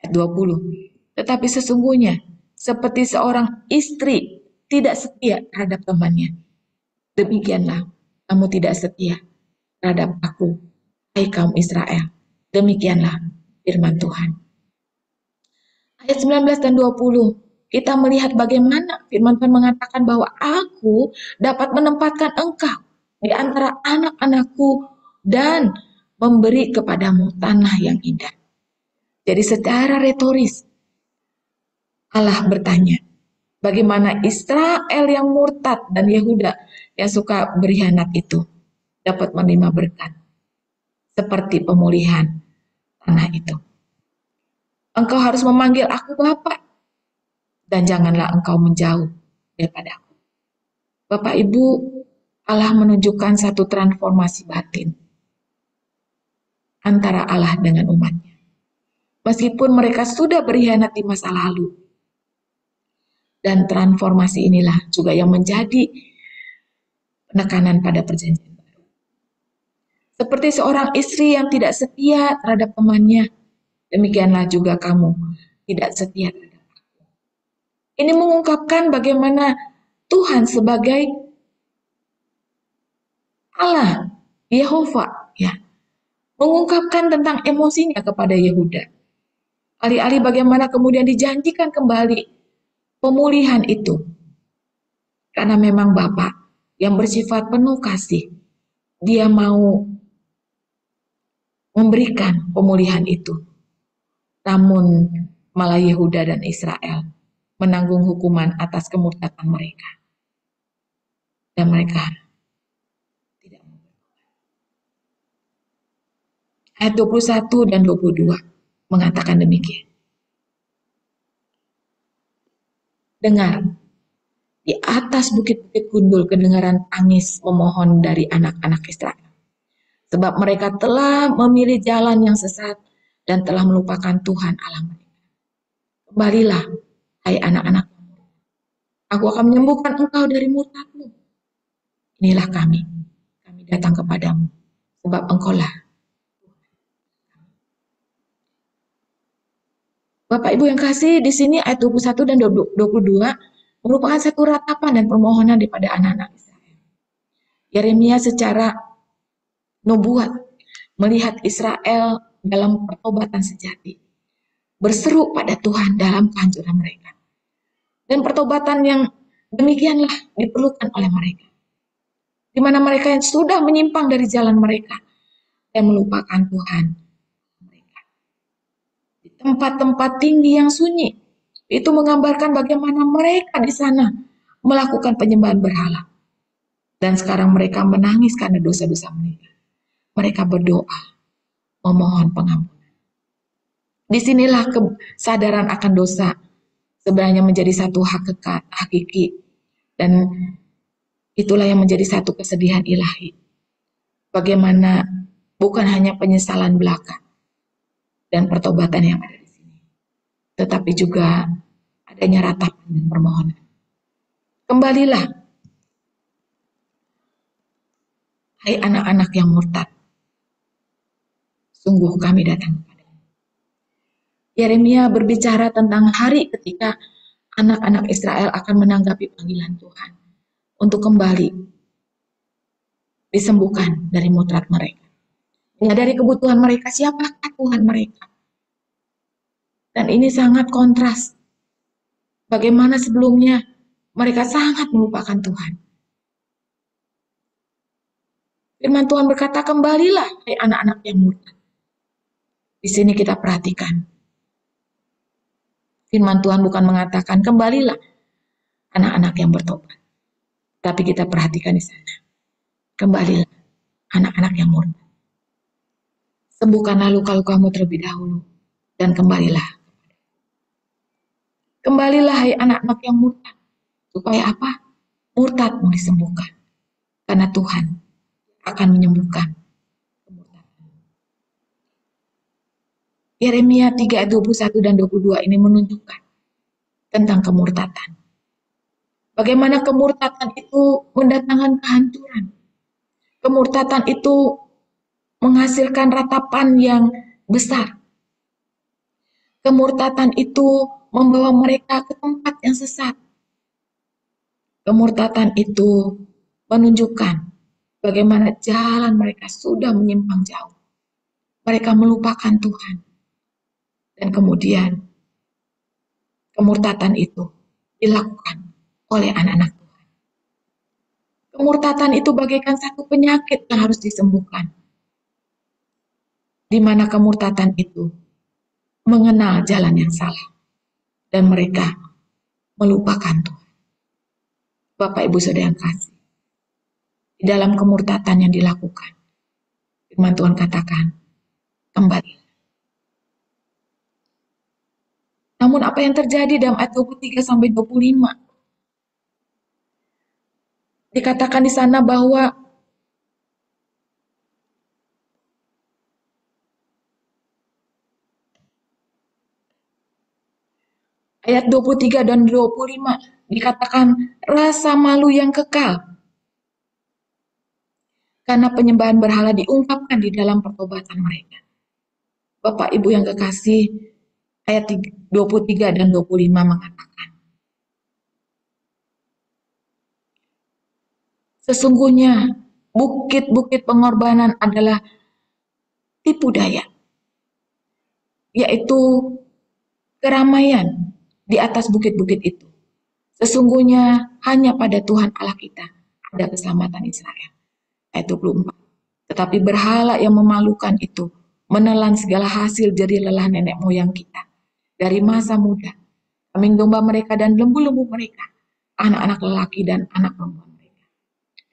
Ayat 20. Tetapi sesungguhnya seperti seorang istri tidak setia terhadap temannya, demikianlah kamu tidak setia terhadap aku, hai kaum Israel. Demikianlah firman Tuhan. Ayat 19 dan 20, kita melihat bagaimana firman Tuhan mengatakan bahwa aku dapat menempatkan engkau di antara anak-anakku dan memberi kepadamu tanah yang indah. Jadi secara retoris, Allah bertanya, bagaimana Israel yang murtad dan Yehuda yang suka berkhianat itu dapat menerima berkat seperti pemulihan tanah itu. Engkau harus memanggil aku Bapak dan janganlah engkau menjauh daripada aku. Bapak Ibu, Allah menunjukkan satu transformasi batin antara Allah dengan umatnya. Meskipun mereka sudah berkhianat di masa lalu, Dan transformasi inilah juga yang menjadi penekanan pada perjanjian baru. Seperti seorang istri yang tidak setia terhadap temannya, demikianlah juga kamu tidak setia terhadap aku. Ini mengungkapkan bagaimana Tuhan sebagai Allah, Yehova, ya, mengungkapkan tentang emosinya kepada Yehuda. Alih-alih bagaimana kemudian dijanjikan kembali pemulihan itu. Karena memang Bapa yang bersifat penuh kasih, Dia mau memberikan pemulihan itu. Namun malah Yehuda dan Israel menanggung hukuman atas kemurtatan mereka. Dan mereka tidak mau. Ayat 21 dan 22 mengatakan demikian. Dengar, di atas bukit-bukit gundul kedengaran tangis memohon dari anak-anak Israel. Sebab mereka telah memilih jalan yang sesat dan telah melupakan Tuhan Allah mereka. Kembalilah, hai anak-anak. Aku akan menyembuhkan engkau dari murtadmu. Inilah kami datang kepadamu, sebab engkaulah. Bapak Ibu yang kasih, di sini ayat 21 dan 22 merupakan satu ratapan dan permohonan daripada anak-anak Israel. Yeremia secara nubuat melihat Israel dalam pertobatan sejati, berseru pada Tuhan dalam kehancuran mereka. Dan pertobatan yang demikianlah diperlukan oleh mereka, di mana mereka yang sudah menyimpang dari jalan mereka dan melupakan Tuhan. Di tempat-tempat tinggi yang sunyi, itu menggambarkan bagaimana mereka di sana melakukan penyembahan berhala. Dan sekarang mereka menangis karena dosa-dosa mereka. Mereka berdoa, memohon pengampunan. Disinilah kesadaran akan dosa sebenarnya menjadi satu hakikat, hakiki. Dan itulah yang menjadi satu kesedihan ilahi. Bagaimana bukan hanya penyesalan belaka dan pertobatan yang ada di sini, tetapi juga adanya ratapan dan permohonan. Kembalilah, hai anak-anak yang murtad, sungguh kami datang kepadamu. Yeremia berbicara tentang hari ketika anak-anak Israel akan menanggapi panggilan Tuhan untuk kembali disembuhkan dari murtad mereka. Menyadari kebutuhan mereka, siapakah Tuhan mereka. Dan ini sangat kontras. Bagaimana sebelumnya mereka sangat melupakan Tuhan. Firman Tuhan berkata, kembalilah hai anak-anak yang murtad. Di sini kita perhatikan. Firman Tuhan bukan mengatakan kembalilah anak-anak yang bertobat. Tapi kita perhatikan di sana. Kembalilah anak-anak yang murtad. Sembuhkanlah luka-lukamu terlebih dahulu dan kembalilah. Kembalilah hai anak-anak yang murtad. Supaya apa? Murtad mau disembuhkan. Karena Tuhan akan menyembuhkan kemurtadan. Yeremia 3 ayat 21 dan 22 ini menunjukkan tentang kemurtadan. Bagaimana kemurtadan itu mendatangkan kehancuran. Kemurtadan itu menghasilkan ratapan yang besar. Kemurtadan itu membawa mereka ke tempat yang sesat. Kemurtadan itu menunjukkan bagaimana jalan mereka sudah menyimpang jauh. Mereka melupakan Tuhan. Dan kemudian kemurtadan itu dilakukan oleh anak-anak Tuhan. Kemurtadan itu bagaikan satu penyakit yang harus disembuhkan. Di mana kemurtadan itu mengenal jalan yang salah. Dan mereka melupakan Tuhan. Bapak Ibu Saudara yang kasih. Di dalam kemurtadan yang dilakukan, firman Tuhan katakan, kembali. Namun apa yang terjadi dalam ayat 23 sampai 25? Dikatakan di sana bahwa ayat 23 dan 25 dikatakan rasa malu yang kekal. Karena penyembahan berhala diungkapkan di dalam pertobatan mereka. Bapak Ibu yang kekasih, ayat 23 dan 25 mengatakan, sesungguhnya bukit-bukit pengorbanan adalah tipu daya, yaitu keramaian di atas bukit-bukit itu. Sesungguhnya hanya pada Tuhan Allah kita ada keselamatan Israel. Ayat 24. Tetapi berhala yang memalukan itu menelan segala hasil jerih lelah nenek moyang kita dari masa muda, kambing domba mereka dan lembu-lembu mereka, anak-anak lelaki dan anak perempuan mereka.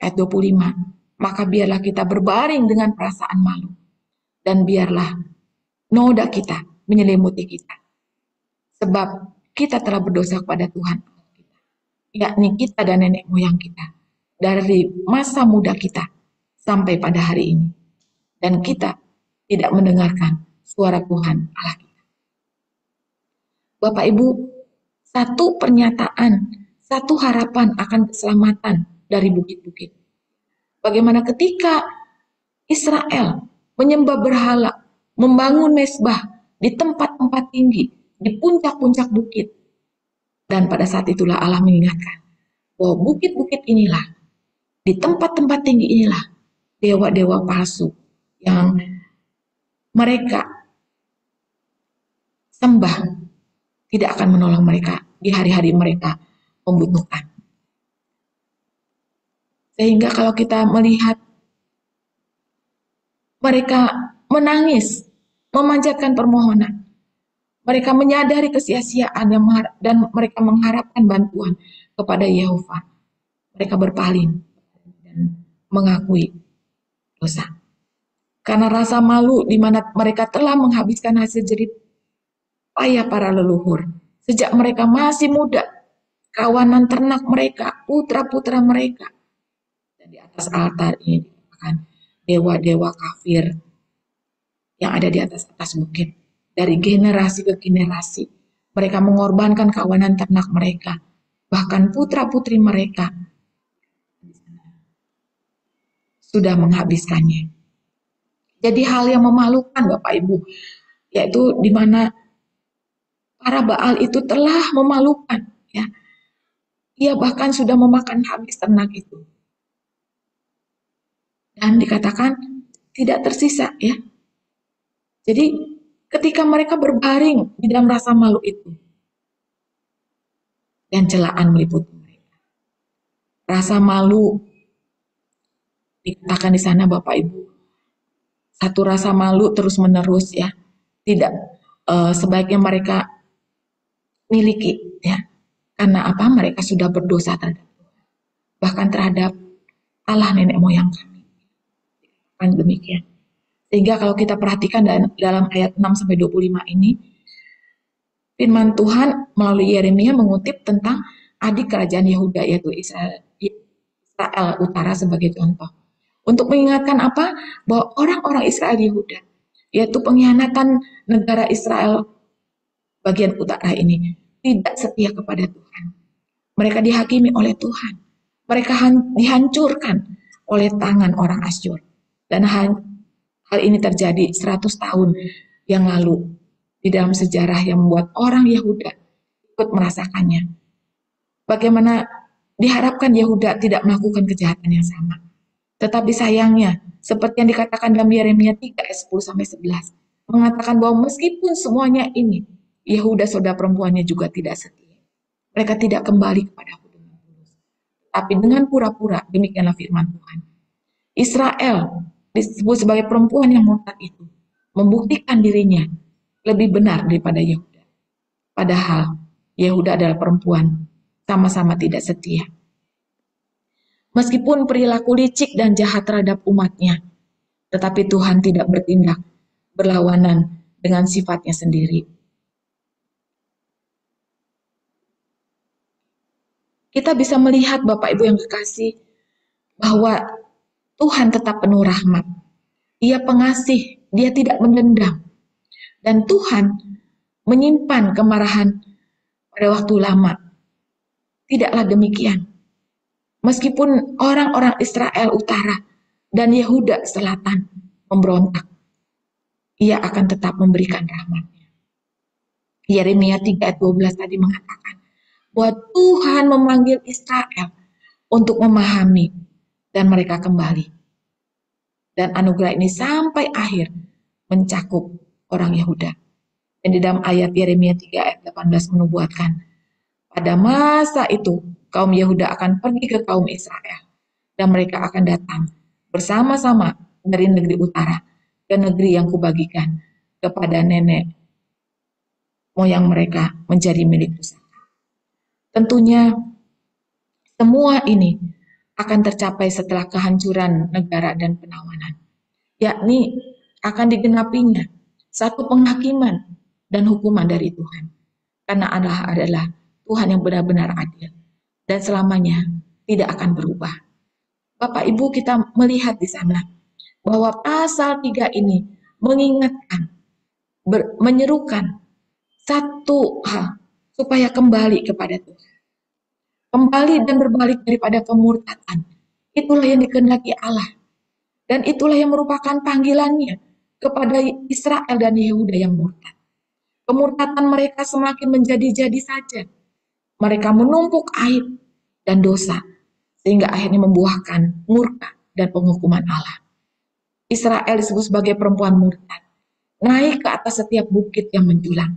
Ayat 25. Maka biarlah kita berbaring dengan perasaan malu, dan biarlah noda kita menyelimuti kita, sebab kita telah berdosa kepada Tuhan, yakni kita dan nenek moyang kita, dari masa muda kita sampai pada hari ini. Dan kita tidak mendengarkan suara Tuhan Allah kita. Bapak Ibu, satu pernyataan, satu harapan akan keselamatan dari bukit-bukit. Bagaimana ketika Israel menyembah berhala, membangun mezbah di tempat-tempat tinggi, di puncak-puncak bukit. Dan pada saat itulah Allah mengingatkan bahwa bukit-bukit inilah, di tempat-tempat tinggi inilah, dewa-dewa palsu yang mereka sembah tidak akan menolong mereka di hari-hari mereka membutuhkan. Sehingga kalau kita melihat mereka menangis, memanjatkan permohonan, mereka menyadari kesia-siaan dan mereka mengharapkan bantuan kepada Yehova. Mereka berpaling dan mengakui dosa. Karena rasa malu di mana mereka telah menghabiskan hasil jerih payah para leluhur. Sejak mereka masih muda, kawanan ternak mereka, putra-putra mereka. Dan di atas altar ini dikatakan dewa-dewa kafir yang ada di atas bukit. Dari generasi ke generasi, mereka mengorbankan kawanan ternak mereka, bahkan putra-putri mereka sudah menghabiskannya. Jadi hal yang memalukan Bapak Ibu, yaitu di mana para Baal itu telah memalukan, ya. Ia bahkan sudah memakan habis ternak itu. Dan dikatakan tidak tersisa, ya. Jadi ketika mereka berbaring di dalam rasa malu itu, dan celaan meliputi mereka. Rasa malu dikatakan di sana Bapak Ibu, satu rasa malu terus menerus, ya, tidak sebaiknya mereka miliki, ya, karena apa? Mereka sudah berdosa terhadap Tuhan, bahkan terhadap Allah nenek moyang kami. Kan demikian. Sehingga kalau kita perhatikan dalam ayat 6-25 ini, firman Tuhan melalui Yeremia mengutip tentang adik kerajaan Yehuda, yaitu Israel Utara sebagai contoh. Untuk mengingatkan apa? Bahwa orang-orang Israel Yehuda, yaitu pengkhianatan negara Israel bagian utara ini, tidak setia kepada Tuhan. Mereka dihakimi oleh Tuhan. Mereka dihancurkan oleh tangan orang Asyur. Dan hal ini terjadi 100 tahun yang lalu di dalam sejarah yang membuat orang Yehuda ikut merasakannya. Bagaimana diharapkan Yehuda tidak melakukan kejahatan yang sama. Tetapi sayangnya, seperti yang dikatakan dalam Yeremia 3 ayat 10-11, mengatakan bahwa meskipun semuanya ini, Yehuda saudara perempuannya juga tidak setia. Mereka tidak kembali kepada aku dengan tulus. Tapi dengan pura-pura, demikianlah firman Tuhan. Israel disebut sebagai perempuan yang murtad itu, membuktikan dirinya lebih benar daripada Yehuda. Padahal Yehuda adalah perempuan sama-sama tidak setia. Meskipun perilaku licik dan jahat terhadap umatnya, tetapi Tuhan tidak bertindak berlawanan dengan sifatnya sendiri. Kita bisa melihat Bapak Ibu yang kekasih bahwa Tuhan tetap penuh rahmat. Ia pengasih, Dia tidak mendendam. Dan Tuhan menyimpan kemarahan pada waktu lama. tidaklah demikian. Meskipun orang-orang Israel Utara dan Yehuda Selatan memberontak, ia akan tetap memberikan rahmat-Nya. Yeremia 3 ayat 12 tadi mengatakan bahwa Tuhan memanggil Israel untuk memahami dan mereka kembali. Dan anugerah ini sampai akhir mencakup orang Yehuda. Dan di dalam ayat Yeremia 3 ayat 18 menubuatkan, pada masa itu kaum Yehuda akan pergi ke kaum Israel dan mereka akan datang bersama-sama dari negeri utara ke negeri yang kubagikan kepada nenek moyang mereka menjadi milik pusaka. Tentunya semua ini akan tercapai setelah kehancuran negara dan penawanan, yakni akan digenapinya satu penghakiman dan hukuman dari Tuhan. Karena Allah adalah Tuhan yang benar-benar adil dan selamanya tidak akan berubah. Bapak Ibu, kita melihat di sana bahwa pasal 3 ini mengingatkan, menyerukan satu hal, supaya kembali kepada Tuhan. Kembali dan berbalik daripada kemurtatan. Itulah yang dikehendaki Allah. Dan itulah yang merupakan panggilannya kepada Israel dan Yehuda yang murtad. Kemurtatan mereka semakin menjadi-jadi saja. Mereka menumpuk aib dan dosa, sehingga akhirnya membuahkan murka dan penghukuman Allah. Israel disebut sebagai perempuan murtad. Naik ke atas setiap bukit yang menjulang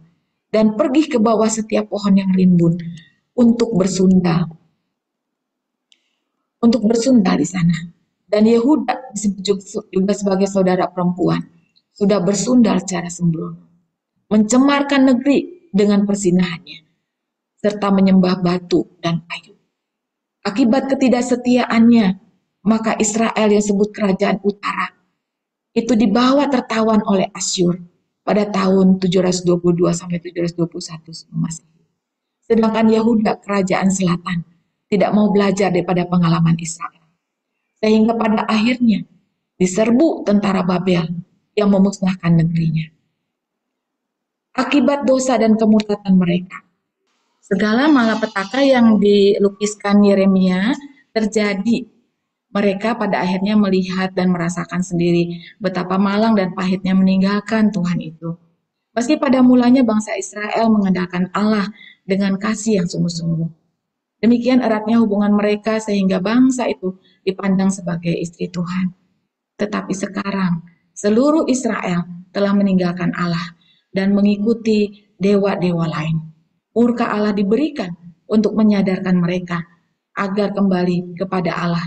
dan pergi ke bawah setiap pohon yang rimbun untuk bersundal. Di sana. Dan Yehuda disebut juga sebagai saudara perempuan, sudah bersundal secara sembrono, mencemarkan negeri dengan persinahannya, serta menyembah batu dan kayu. Akibat ketidaksetiaannya, maka Israel yang disebut kerajaan utara itu dibawa tertawan oleh Asyur pada tahun 722 sampai 721 Masehi. Sedangkan Yehuda kerajaan selatan tidak mau belajar daripada pengalaman Israel. Sehingga pada akhirnya diserbu tentara Babel yang memusnahkan negerinya. Akibat dosa dan kemurtatan mereka, segala malapetaka yang dilukiskan Yeremia terjadi. Mereka pada akhirnya melihat dan merasakan sendiri betapa malang dan pahitnya meninggalkan Tuhan itu. Meski pada mulanya bangsa Israel mengandalkan Allah dengan kasih yang sungguh-sungguh. Demikian eratnya hubungan mereka sehingga bangsa itu dipandang sebagai istri Tuhan. Tetapi sekarang seluruh Israel telah meninggalkan Allah dan mengikuti dewa-dewa lain. Murka Allah diberikan untuk menyadarkan mereka agar kembali kepada Allah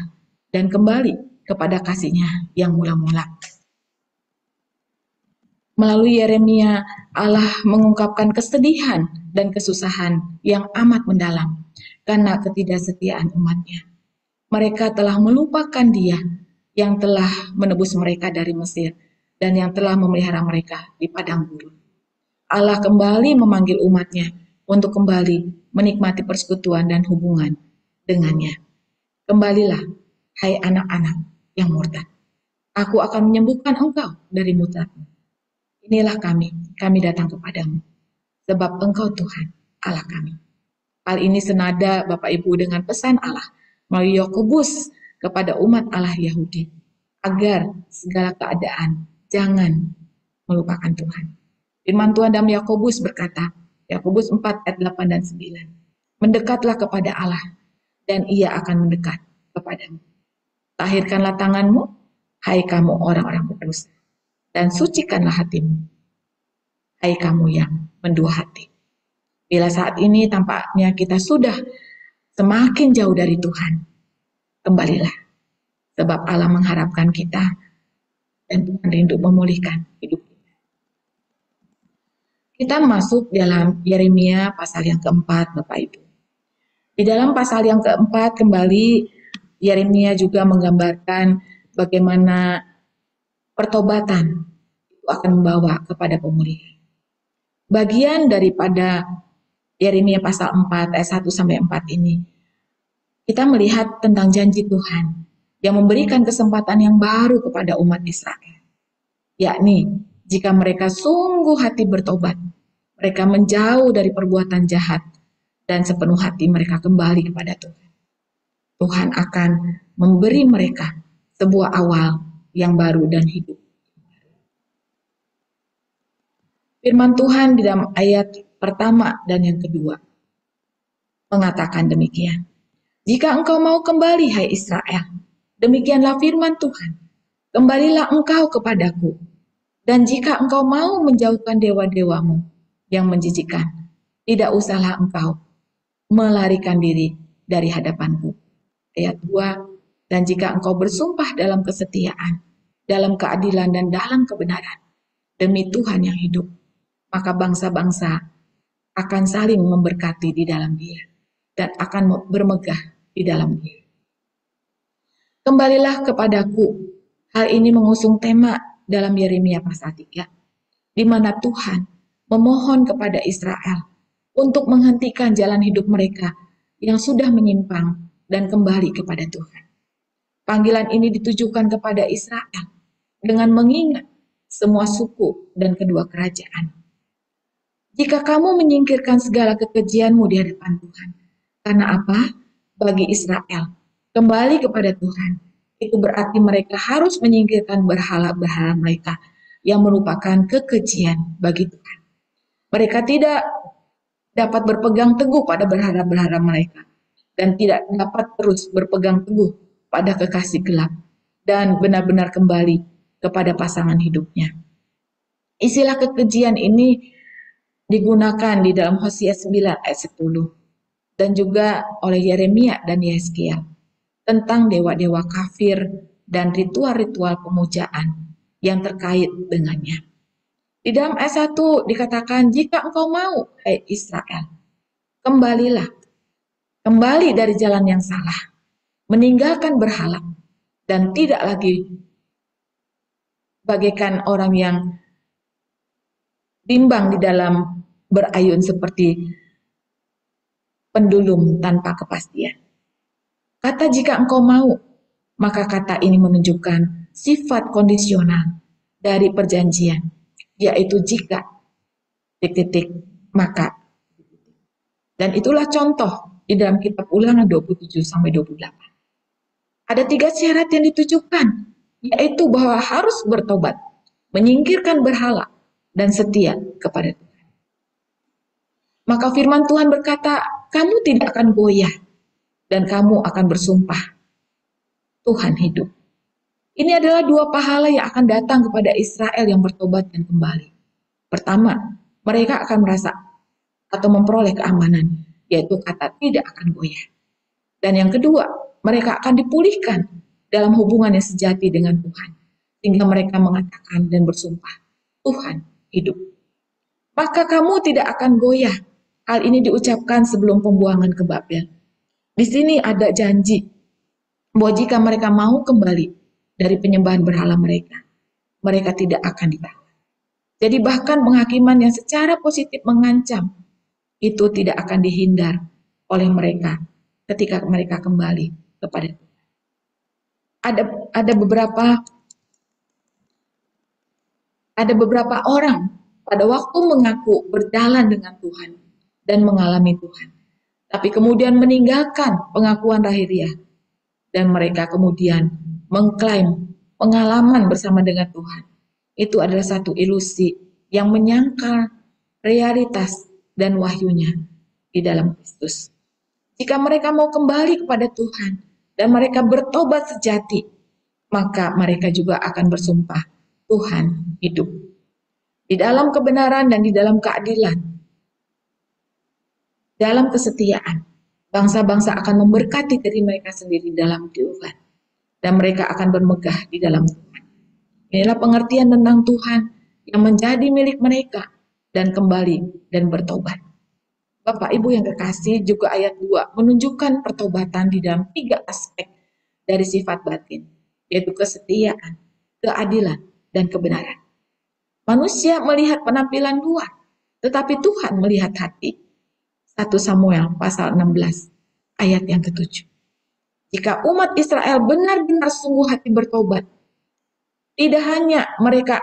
dan kembali kepada kasih-Nya yang mula-mula. Melalui Yeremia, Allah mengungkapkan kesedihan dan kesusahan yang amat mendalam karena ketidaksetiaan umat-Nya. Mereka telah melupakan Dia yang telah menebus mereka dari Mesir dan yang telah memelihara mereka di padang gurun. Allah kembali memanggil umat-Nya untuk kembali menikmati persekutuan dan hubungan dengannya. Kembalilah, hai anak-anak yang murtad. Aku akan menyembuhkan engkau dari murtadmu. Inilah kami datang kepadamu, sebab engkau Tuhan, Allah kami. Hal ini senada Bapak Ibu dengan pesan Allah melalui Yakobus kepada umat Allah Yahudi, agar segala keadaan jangan melupakan Tuhan. Firman Tuhan dalam Yakobus berkata, Yakobus 4 ayat 8 dan 9, mendekatlah kepada Allah, dan Ia akan mendekat kepadamu. Tahirkanlah tanganmu, hai kamu orang-orang berdosa, dan sucikanlah hatimu, hai kamu yang mendua hati. Bila saat ini tampaknya kita sudah semakin jauh dari Tuhan, kembalilah, sebab Allah mengharapkan kita dan Tuhan rindu memulihkan hidup kita. Kita masuk dalam Yeremia pasal yang keempat, Bapak Ibu. Di dalam pasal yang keempat kembali Yeremia juga menggambarkan bagaimana pertobatan itu akan membawa kepada pemulihan. Bagian daripada Yeremia pasal 4 ayat 1 sampai 4 ini, kita melihat tentang janji Tuhan yang memberikan kesempatan yang baru kepada umat Israel. Yakni, jika mereka sungguh hati bertobat, mereka menjauh dari perbuatan jahat dan sepenuh hati mereka kembali kepada Tuhan, Tuhan akan memberi mereka sebuah awal yang baru dan hidup. Firman Tuhan di dalam ayat pertama dan yang kedua mengatakan demikian. Jika engkau mau kembali, hai Israel, demikianlah firman Tuhan, kembalilah engkau kepadaku. Dan jika engkau mau menjauhkan dewa-dewamu yang menjijikkan, tidak usahlah engkau melarikan diri dari hadapanku. Ayat 2, dan jika engkau bersumpah dalam kesetiaan, dalam keadilan dan dalam kebenaran, demi Tuhan yang hidup, maka bangsa-bangsa akan saling memberkati di dalam Dia dan akan bermegah di dalam Dia. Kembalilah kepadaku. Hal ini mengusung tema dalam Yeremia pasal 3, di mana Tuhan memohon kepada Israel untuk menghentikan jalan hidup mereka yang sudah menyimpang dan kembali kepada Tuhan. Panggilan ini ditujukan kepada Israel dengan mengingat semua suku dan kedua kerajaan. Jika kamu menyingkirkan segala kekejianmu di hadapan Tuhan, karena apa? Bagi Israel, kembali kepada Tuhan, itu berarti mereka harus menyingkirkan berhala-berhala mereka yang merupakan kekejian bagi Tuhan. Mereka tidak dapat berpegang teguh pada berhala-berhala mereka dan tidak dapat terus berpegang teguh pada kekasih gelap dan benar-benar kembali kepada pasangan hidupnya. Istilah kekejian ini digunakan di dalam Hosea 9 ayat 10 dan juga oleh Yeremia dan Yeskiel tentang dewa-dewa kafir dan ritual-ritual pemujaan yang terkait dengannya. Di dalam ayat 1 dikatakan, jika engkau mau, hai Israel, kembalilah, kembali dari jalan yang salah, meninggalkan berhala, dan tidak lagi bagaikan orang yang bimbang di dalam berayun seperti pendulum tanpa kepastian. Kata jika engkau mau, maka kata ini menunjukkan sifat kondisional dari perjanjian, yaitu jika, maka. Dan itulah contoh di dalam kitab Ulangan 27-28. Ada 3 syarat yang ditujukan, yaitu bahwa harus bertobat, menyingkirkan berhala, dan setia kepada Tuhan. Maka firman Tuhan berkata, kamu tidak akan goyah, dan kamu akan bersumpah, Tuhan hidup. Ini adalah 2 pahala yang akan datang kepada Israel yang bertobat dan kembali. Pertama, mereka akan merasa atau memperoleh keamanan, yaitu kata tidak akan goyah. Dan yang kedua, mereka akan dipulihkan dalam hubungan yang sejati dengan Tuhan, sehingga mereka mengatakan dan bersumpah, Tuhan hidup. Maka kamu tidak akan goyah. Hal ini diucapkan sebelum pembuangan ke Babel. Di sini ada janji bahwa jika mereka mau kembali dari penyembahan berhala mereka, mereka tidak akan ditahan. Jadi bahkan penghakiman yang secara positif mengancam itu tidak akan dihindar oleh mereka ketika mereka kembali kepada Tuhan. Ada beberapa orang pada waktu mengaku berjalan dengan Tuhan dan mengalami Tuhan, tapi kemudian meninggalkan pengakuan lahiriah dan mereka kemudian mengklaim pengalaman bersama dengan Tuhan. Itu adalah satu ilusi yang menyangkal realitas dan wahyunya di dalam Kristus. Jika mereka mau kembali kepada Tuhan dan mereka bertobat sejati, maka mereka juga akan bersumpah, Tuhan hidup. Di dalam kebenaran dan di dalam keadilan, dalam kesetiaan, bangsa-bangsa akan memberkati diri mereka sendiri dalam Tuhan, dan mereka akan bermegah di dalam Tuhan. Inilah pengertian tentang Tuhan yang menjadi milik mereka dan kembali dan bertobat. Bapak Ibu yang kekasih, juga ayat 2 menunjukkan pertobatan di dalam 3 aspek dari sifat batin, yaitu kesetiaan, keadilan, dan kebenaran. Manusia melihat penampilan luar, tetapi Tuhan melihat hati. 1 Samuel pasal 16 ayat yang ke-7. Jika umat Israel benar-benar sungguh hati bertobat, tidak hanya mereka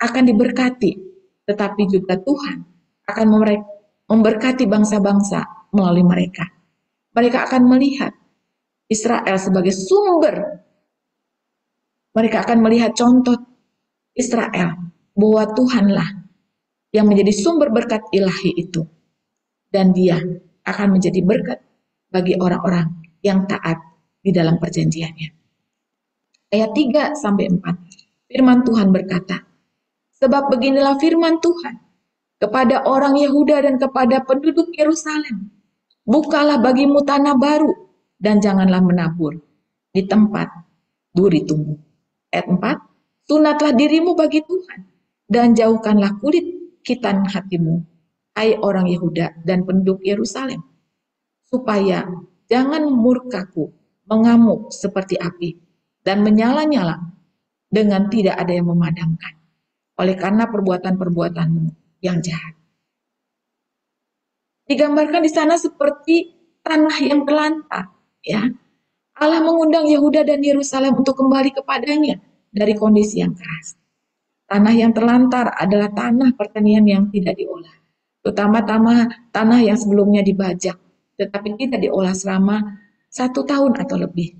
akan diberkati, tetapi juga Tuhan akan memberkati bangsa-bangsa melalui mereka. Mereka akan melihat Israel sebagai sumber. Mereka akan melihat contoh Israel bahwa Tuhanlah yang menjadi sumber berkat ilahi itu. Dan dia akan menjadi berkat bagi orang-orang yang taat di dalam perjanjiannya. Ayat 3 sampai 4. Firman Tuhan berkata, sebab beginilah firman Tuhan kepada orang Yehuda dan kepada penduduk Yerusalem. Bukalah bagimu tanah baru dan janganlah menabur di tempat duri tumbuh. Ayat 4. Sunatlah dirimu bagi Tuhan dan jauhkanlah kulit khitan hatimu, hai orang Yehuda dan penduduk Yerusalem, supaya jangan murkaku mengamuk seperti api dan menyala-nyala dengan tidak ada yang memadamkan, oleh karena perbuatan-perbuatanmu yang jahat. Digambarkan di sana seperti tanah yang terlantar, ya. Allah mengundang Yehuda dan Yerusalem untuk kembali kepadanya dari kondisi yang keras. Tanah yang terlantar adalah tanah pertanian yang tidak diolah, terutama tanah yang sebelumnya dibajak, tetapi tidak diolah selama 1 tahun atau lebih.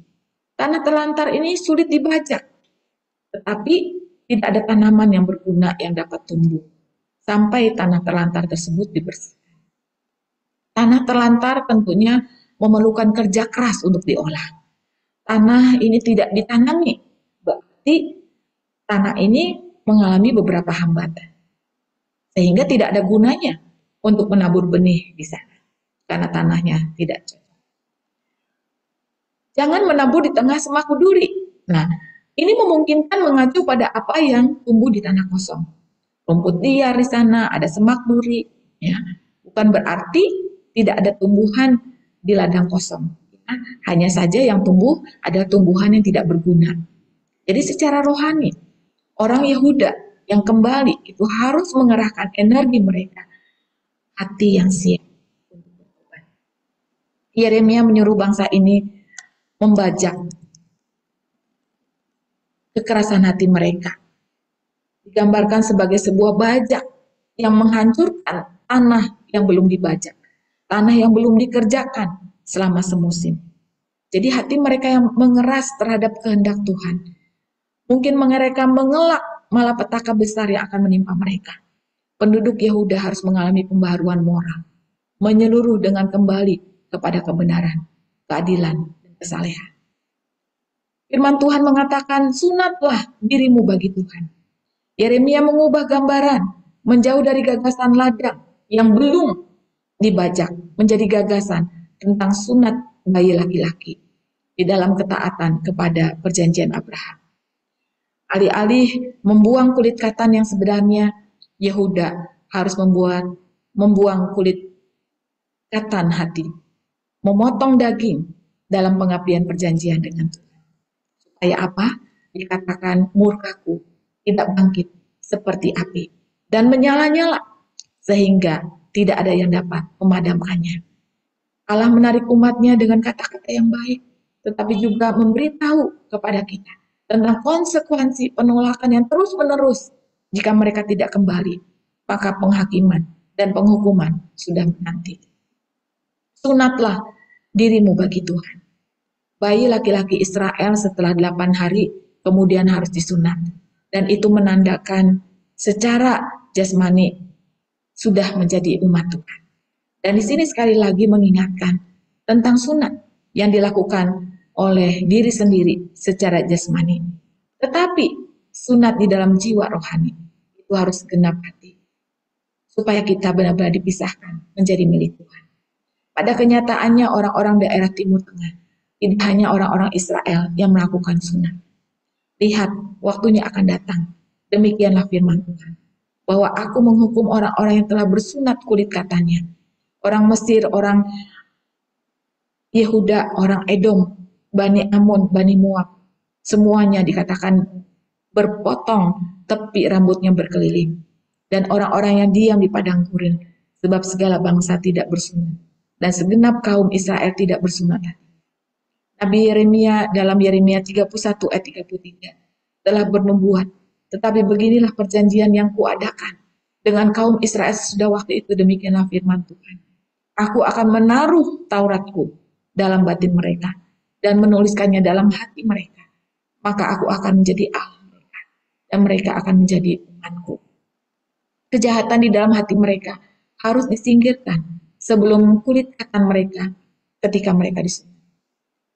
Tanah terlantar ini sulit dibajak, tetapi tidak ada tanaman yang berguna yang dapat tumbuh sampai tanah terlantar tersebut dibersihkan. Tanah terlantar tentunya memerlukan kerja keras untuk diolah. Tanah ini tidak ditanami, berarti tanah ini mengalami beberapa hambatan, sehingga tidak ada gunanya untuk menabur benih di sana, karena tanahnya tidak cocok. Jangan menabur di tengah semak duri. Nah, ini memungkinkan mengacu pada apa yang tumbuh di tanah kosong. Rumput liar di sana, ada semak duri, ya. Bukan berarti tidak ada tumbuhan di ladang kosong. Ya. Hanya saja yang tumbuh ada tumbuhan yang tidak berguna. Jadi secara rohani, orang Yehuda yang kembali itu harus mengerahkan energi mereka, hati yang siap untuk bertobat. Yeremia menyuruh bangsa ini membajak kekerasan hati mereka. Digambarkan sebagai sebuah bajak yang menghancurkan tanah yang belum dibajak, tanah yang belum dikerjakan selama semusim. Jadi hati mereka yang mengeras terhadap kehendak Tuhan. Mungkin mereka mengelak malapetaka besar yang akan menimpa mereka. Penduduk Yehuda harus mengalami pembaharuan moral, menyeluruh dengan kembali kepada kebenaran, keadilan, dan kesalehan. Firman Tuhan mengatakan, sunatlah dirimu bagi Tuhan. Yeremia mengubah gambaran, menjauh dari gagasan ladang yang belum dibajak, menjadi gagasan tentang sunat bayi laki-laki di dalam ketaatan kepada perjanjian Abraham. Alih-alih membuang kulit katan yang sebenarnya, Yehuda harus membuang kulit katan hati, memotong daging dalam pengabdian perjanjian dengan Tuhan. Supaya apa? Dikatakan murkaku tidak bangkit seperti api dan menyala-nyala sehingga tidak ada yang dapat memadamkannya. Allah menarik umatnya dengan kata-kata yang baik, tetapi juga memberitahu kepada kita tentang konsekuensi penolakan yang terus-menerus. Jika mereka tidak kembali, maka penghakiman dan penghukuman sudah menanti. Sunatlah dirimu bagi Tuhan. Bayi laki-laki Israel setelah 8 hari kemudian harus disunat. Dan itu menandakan secara jasmani sudah menjadi umat Tuhan. Dan di sini sekali lagi mengingatkan tentang sunat yang dilakukan oleh diri sendiri secara jasmani. Tetapi sunat di dalam jiwa rohani itu harus genap hati. Supaya kita benar-benar dipisahkan menjadi milik Tuhan. Pada kenyataannya orang-orang daerah Timur Tengah, tidak hanya orang-orang Israel yang melakukan sunat. Lihat, waktunya akan datang. Demikianlah firman Tuhan. Bahwa aku menghukum orang-orang yang telah bersunat kulit katanya. Orang Mesir, orang Yehuda, orang Edom, Bani Amun, Bani Moab. Semuanya dikatakan berpotong tepi rambutnya berkeliling. Dan orang-orang yang diam di padang gurun. Sebab segala bangsa tidak bersunat. Dan segenap kaum Israel tidak bersunat. Nabi Yeremia dalam Yeremia 31 ayat 33 telah bernubuat, tetapi beginilah perjanjian yang kuadakan dengan kaum Israel sudah waktu itu, demikianlah firman Tuhan. Aku akan menaruh Tauratku dalam batin mereka dan menuliskannya dalam hati mereka. Maka aku akan menjadi Allah mereka dan mereka akan menjadi umatku. Kejahatan di dalam hati mereka harus disingkirkan sebelum kulit katan mereka ketika mereka disunat.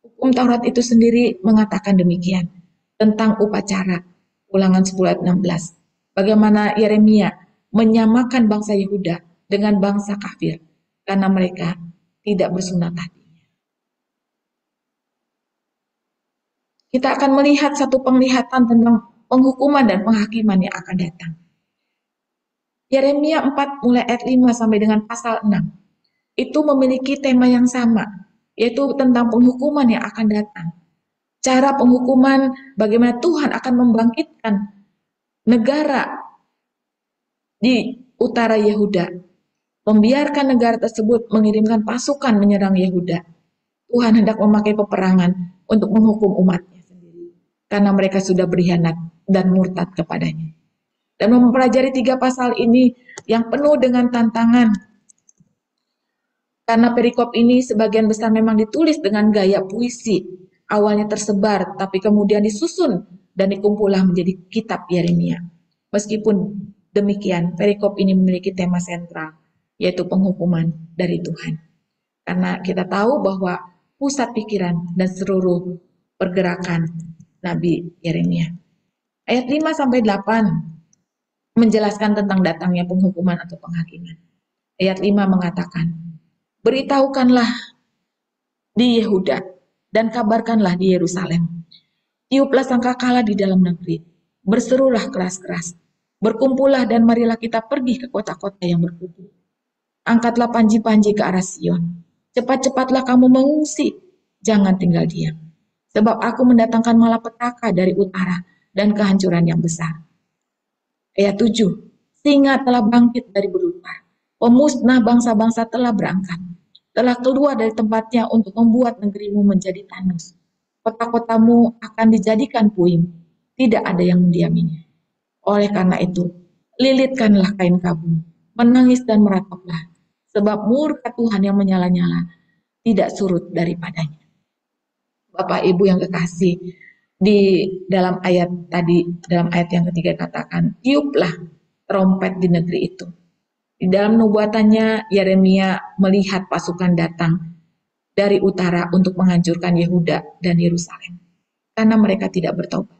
Hukum Taurat itu sendiri mengatakan demikian tentang upacara. Ulangan 10 ayat 16. Bagaimana Yeremia menyamakan bangsa Yehuda dengan bangsa kafir karena mereka tidak bersunat hatinya. Kita akan melihat satu penglihatan tentang penghukuman dan penghakiman yang akan datang. Yeremia 4 mulai ayat 5 sampai dengan pasal 6 itu memiliki tema yang sama, yaitu tentang penghukuman yang akan datang. Cara penghukuman, bagaimana Tuhan akan membangkitkan negara di utara Yehuda, membiarkan negara tersebut mengirimkan pasukan menyerang Yehuda. Tuhan hendak memakai peperangan untuk menghukum umatnya sendiri, karena mereka sudah berkhianat dan murtad kepadanya. Dan mempelajari 3 pasal ini yang penuh dengan tantangan, karena perikop ini sebagian besar memang ditulis dengan gaya puisi, awalnya tersebar, tapi kemudian disusun dan dikumpullah menjadi kitab Yeremia. Meskipun demikian, perikop ini memiliki tema sentral, yaitu penghukuman dari Tuhan. Karena kita tahu bahwa pusat pikiran dan seluruh pergerakan Nabi Yeremia. Ayat 5-8 menjelaskan tentang datangnya penghukuman atau penghakiman. Ayat 5 mengatakan, beritahukanlah di Yehuda dan kabarkanlah di Yerusalem. Tiuplah sangkakala di dalam negeri, berserulah keras-keras, berkumpullah dan marilah kita pergi ke kota-kota yang berkubu. Angkatlah panji-panji ke arah Sion. Cepat-cepatlah kamu mengungsi, jangan tinggal diam. Sebab aku mendatangkan malapetaka dari utara dan kehancuran yang besar. Ayat 7, singa telah bangkit dari belupar, pemusnah bangsa-bangsa telah berangkat, telah keluar dari tempatnya untuk membuat negerimu menjadi tandus. Kota-kotamu akan dijadikan puing, tidak ada yang mendiaminya. Oleh karena itu, lilitkanlah kain kabung, menangis dan merataplah, sebab murka Tuhan yang menyala-nyala tidak surut daripadanya. Bapak Ibu yang kekasih, di dalam ayat tadi, dalam ayat yang ketiga katakan, tiuplah trompet di negeri itu. Di dalam nubuatannya, Yeremia melihat pasukan datang dari utara untuk menghancurkan Yehuda dan Yerusalem. Karena mereka tidak bertobat.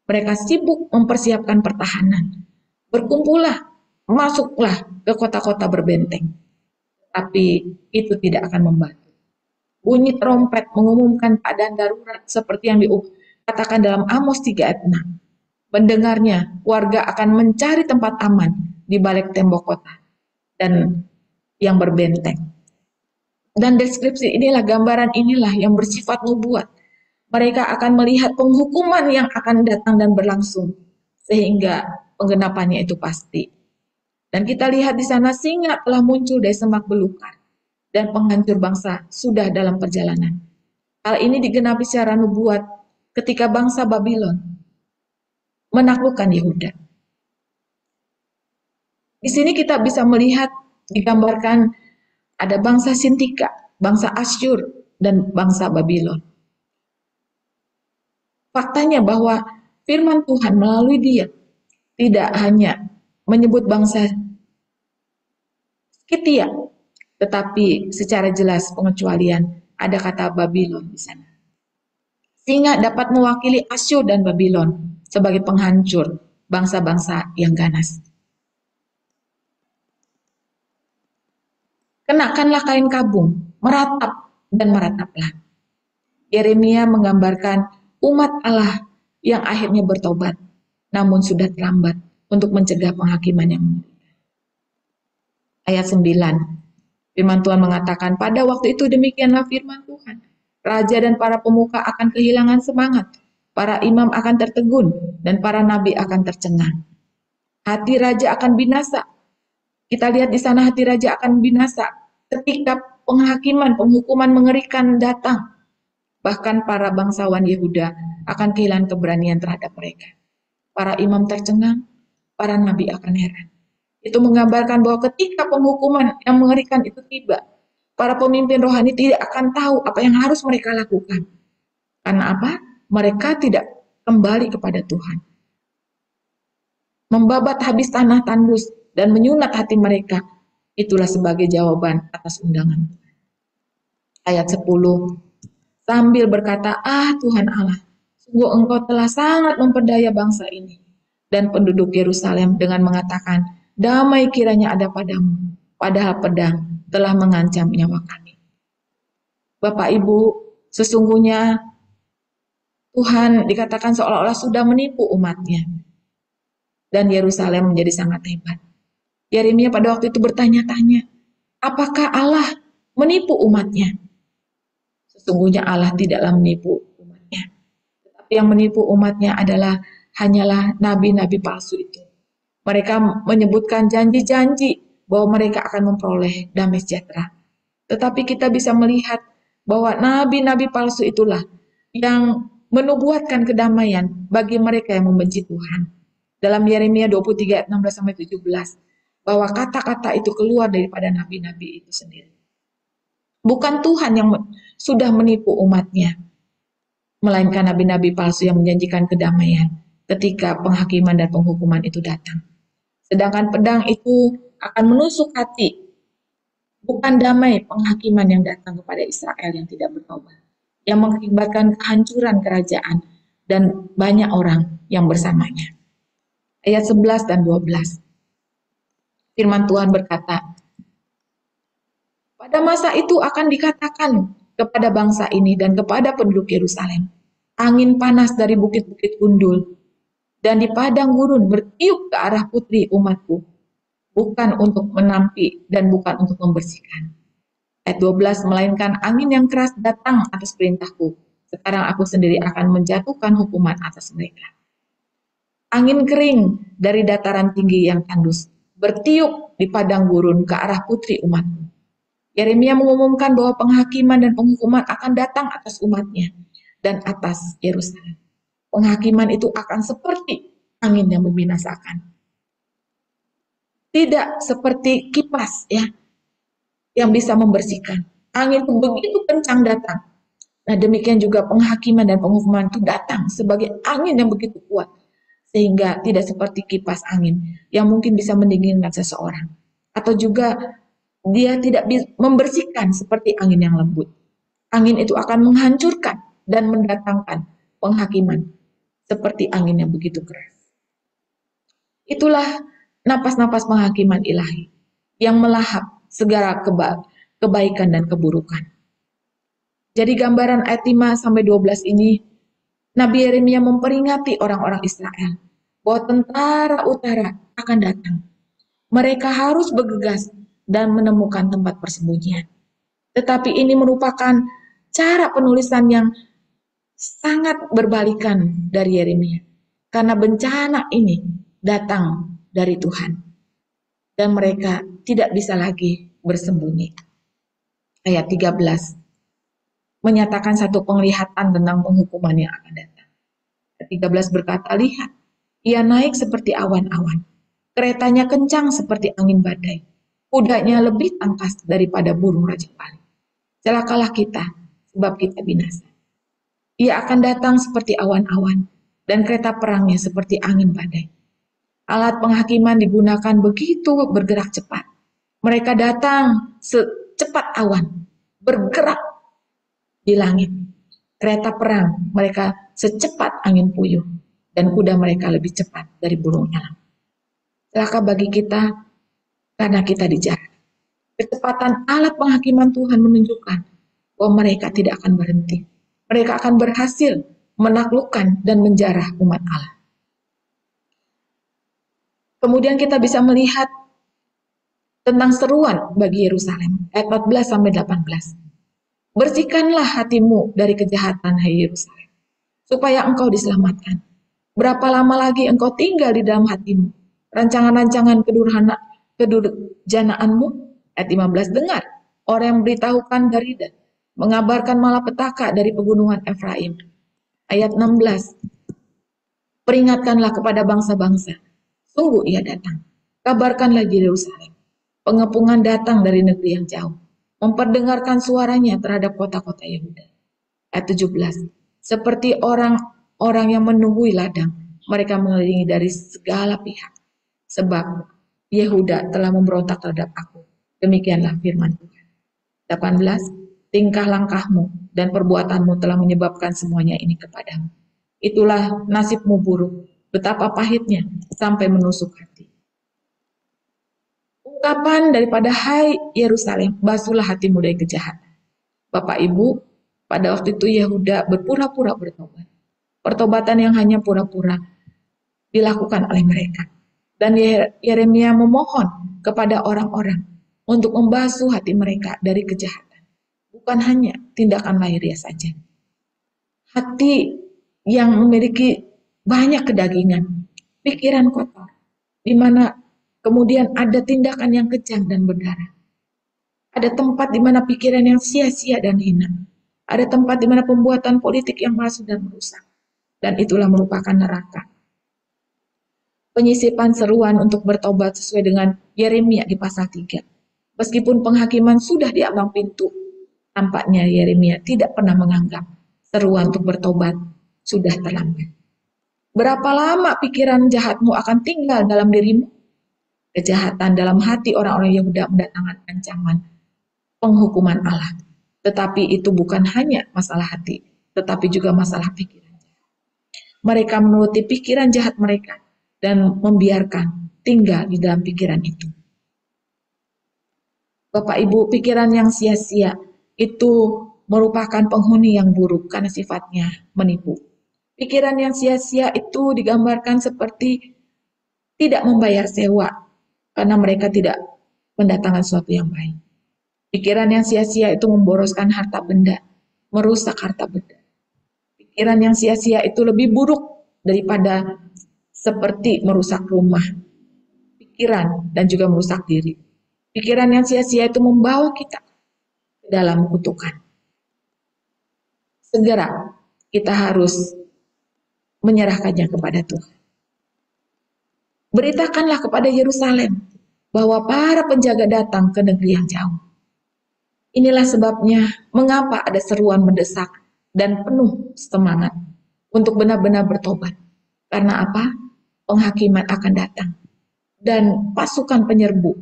Mereka sibuk mempersiapkan pertahanan. Berkumpullah, masuklah ke kota-kota berbenteng. Tapi itu tidak akan membantu. Bunyi trompet mengumumkan keadaan darurat seperti yang dikatakan dalam Amos 3 ayat 6. Mendengarnya, warga akan mencari tempat aman di balik tembok kota dan yang berbenteng. Dan deskripsi inilah, gambaran inilah yang bersifat nubuat. Mereka akan melihat penghukuman yang akan datang dan berlangsung, sehingga penggenapannya itu pasti. Dan kita lihat di sana singa telah muncul dari semak belukar, dan penghancur bangsa sudah dalam perjalanan. Hal ini digenapi secara nubuat ketika bangsa Babylon menaklukkan Yehuda. Di sini kita bisa melihat digambarkan ada bangsa Sintika, bangsa Asyur, dan bangsa Babylon. Faktanya bahwa firman Tuhan melalui dia tidak hanya menyebut bangsa Sketia, tetapi secara jelas pengecualian ada kata Babylon di sana. Singa dapat mewakili Asyur dan Babylon sebagai penghancur bangsa-bangsa yang ganas. Kenakanlah kain kabung, meratap dan merataplah. Yeremia menggambarkan umat Allah yang akhirnya bertobat, namun sudah terlambat untuk mencegah penghakiman yang mengerikan. Ayat 9, firman Tuhan mengatakan, pada waktu itu demikianlah firman Tuhan. Raja dan para pemuka akan kehilangan semangat, para imam akan tertegun, dan para nabi akan tercengang. Hati raja akan binasa. Kita lihat di sana hati raja akan binasa ketika penghakiman, penghukuman mengerikan datang. Bahkan para bangsawan Yehuda akan kehilangan keberanian terhadap mereka. Para imam tercengang, para nabi akan heran. Itu menggambarkan bahwa ketika penghukuman yang mengerikan itu tiba, Para pemimpin rohani tidak akan tahu apa yang harus mereka lakukan. Karena apa? Mereka tidak kembali kepada Tuhan. Membabat habis tanah tandus dan menyunat hati mereka. Itulah sebagai jawaban atas undangan. Ayat 10. Sambil berkata, Tuhan Allah, sungguh Engkau telah sangat memperdaya bangsa ini dan penduduk Yerusalem dengan mengatakan, damai kiranya ada padamu, padahal pedang telah mengancam nyawa kami. Bapak Ibu, sesungguhnya Tuhan dikatakan seolah-olah sudah menipu umatnya. Dan Yerusalem menjadi sangat hebat. Yeremia pada waktu itu bertanya-tanya, apakah Allah menipu umatnya? Sesungguhnya Allah tidaklah menipu umatnya. Tetapi yang menipu umatnya hanyalah nabi-nabi palsu itu. Mereka menyebutkan janji-janji bahwa mereka akan memperoleh damai sejahtera. Tetapi kita bisa melihat bahwa nabi-nabi palsu itulah yang menubuatkan kedamaian bagi mereka yang membenci Tuhan. Dalam Yeremia 23 ayat 16-17, bahwa kata-kata itu keluar daripada nabi-nabi itu sendiri. Bukan Tuhan yang sudah menipu umatnya, melainkan nabi-nabi palsu yang menjanjikan kedamaian ketika penghakiman dan penghukuman itu datang. Sedangkan pedang itu akan menusuk hati, bukan damai penghakiman yang datang kepada Israel yang tidak bertobat, yang mengakibatkan kehancuran kerajaan dan banyak orang yang bersamanya. Ayat 11 dan 12. Firman Tuhan berkata, pada masa itu akan dikatakan kepada bangsa ini dan kepada penduduk Yerusalem, angin panas dari bukit-bukit gundul dan di padang gurun bertiup ke arah putri umatku, bukan untuk menampi dan bukan untuk membersihkan. Ayat 12, melainkan angin yang keras datang atas perintahku. Sekarang aku sendiri akan menjatuhkan hukuman atas mereka. Angin kering dari dataran tinggi yang tandus bertiup di padang gurun ke arah putri umatku. Yeremia mengumumkan bahwa penghakiman dan penghukuman akan datang atas umatnya dan atas Yerusalem. Penghakiman itu akan seperti angin yang membinasakan. Tidak seperti kipas yang bisa membersihkan. Angin itu begitu kencang datang. Nah, demikian juga penghakiman dan penghukuman itu datang sebagai angin yang begitu kuat. Sehingga tidak seperti kipas angin yang mungkin bisa mendinginkan seseorang. Atau juga dia tidak membersihkan seperti angin yang lembut. Angin itu akan menghancurkan dan mendatangkan penghakiman seperti angin yang begitu keras. Itulah napas-napas penghakiman ilahi yang melahap segala kebaikan dan keburukan. Jadi gambaran ayat 5-12 ini, Nabi Yeremia memperingati orang-orang Israel bahwa tentara utara akan datang. Mereka harus bergegas dan menemukan tempat persembunyian. Tetapi ini merupakan cara penulisan yang sangat berbalikan dari Yeremia. Karena bencana ini datang dari Tuhan. Dan mereka tidak bisa lagi bersembunyi. Ayat 13 menyatakan satu penglihatan tentang penghukuman yang akan datang. Ayat 13 berkata, lihat, ia naik seperti awan-awan. Keretanya kencang seperti angin badai. Kudanya lebih tangkas daripada burung rajapali. Celakalah kita, sebab kita binasa. Ia akan datang seperti awan-awan, dan kereta perangnya seperti angin badai. Alat penghakiman digunakan begitu bergerak cepat. Mereka datang secepat awan, bergerak di langit. Kereta perang mereka secepat angin puyuh, dan kuda mereka lebih cepat dari burung elang. Celaka bagi kita, karena kita dijaga. Kecepatan alat penghakiman Tuhan menunjukkan bahwa mereka tidak akan berhenti. Mereka akan berhasil menaklukkan dan menjarah umat Allah. Kemudian kita bisa melihat tentang seruan bagi Yerusalem, ayat 14-18. Bersihkanlah hatimu dari kejahatan, hai Yerusalem, supaya engkau diselamatkan. Berapa lama lagi engkau tinggal di dalam hatimu? Rancangan-rancangan kedurjanaanmu. Ayat 15, dengar, orang yang memberitahukan dari Dan, mengabarkan malapetaka dari pegunungan Efraim. Ayat 16, peringatkanlah kepada bangsa-bangsa, sungguh ia datang. Kabarkanlah di Yerusalem, pengepungan datang dari negeri yang jauh. memperdengarkan suaranya terhadap kota-kota Yehuda. Ayat 17. Seperti orang-orang yang menunggui ladang, mereka mengelilingi dari segala pihak. Sebab Yehuda telah memberontak terhadap aku. Demikianlah firman Tuhan. 18. Tingkah langkahmu dan perbuatanmu telah menyebabkan semuanya ini kepadamu. Itulah nasibmu buruk, betapa pahitnya sampai menusuk hati. Ungkapan daripada hai Yerusalem, basuhlah hatimu dari kejahatan. Bapak Ibu, pada waktu itu Yehuda berpura-pura bertobat. Pertobatan yang hanya pura-pura dilakukan oleh mereka. Dan Yeremia memohon kepada orang-orang untuk membasuh hati mereka dari kejahatan. Bukan hanya tindakan lahiriah saja. Hati yang memiliki banyak kedagingan, pikiran kotor, di mana kemudian ada tindakan yang kejam dan berdarah. Ada tempat di mana pikiran yang sia-sia dan hina. Ada tempat di mana pembuatan politik yang palsu dan merusak. Dan itulah merupakan neraka. Penyisipan seruan untuk bertobat sesuai dengan Yeremia di pasal 3. Meskipun penghakiman sudah di ambang pintu, tampaknya Yeremia tidak pernah menganggap seruan untuk bertobat sudah terlambat. Berapa lama pikiran jahatmu akan tinggal dalam dirimu? Kejahatan dalam hati orang-orang Yehuda mendatangkan ancaman penghukuman Allah. Tetapi itu bukan hanya masalah hati, tetapi juga masalah pikiran jahat. Mereka menuruti pikiran jahat mereka dan membiarkan tinggal di dalam pikiran itu. Bapak Ibu, pikiran yang sia-sia itu merupakan penghuni yang buruk karena sifatnya menipu. Pikiran yang sia-sia itu digambarkan seperti tidak membayar sewa karena mereka tidak mendatangkan sesuatu yang baik. Pikiran yang sia-sia itu memboroskan harta benda, merusak harta benda. Pikiran yang sia-sia itu lebih buruk daripada seperti merusak rumah, pikiran, dan juga merusak diri. Pikiran yang sia-sia itu membawa kita ke dalam kutukan. Segera kita harus menyerahkannya kepada Tuhan. Beritakanlah kepada Yerusalem bahwa para penjaga datang ke negeri yang jauh. Inilah sebabnya mengapa ada seruan mendesak dan penuh semangat untuk benar-benar bertobat. Karena apa? Penghakiman akan datang dan pasukan penyerbu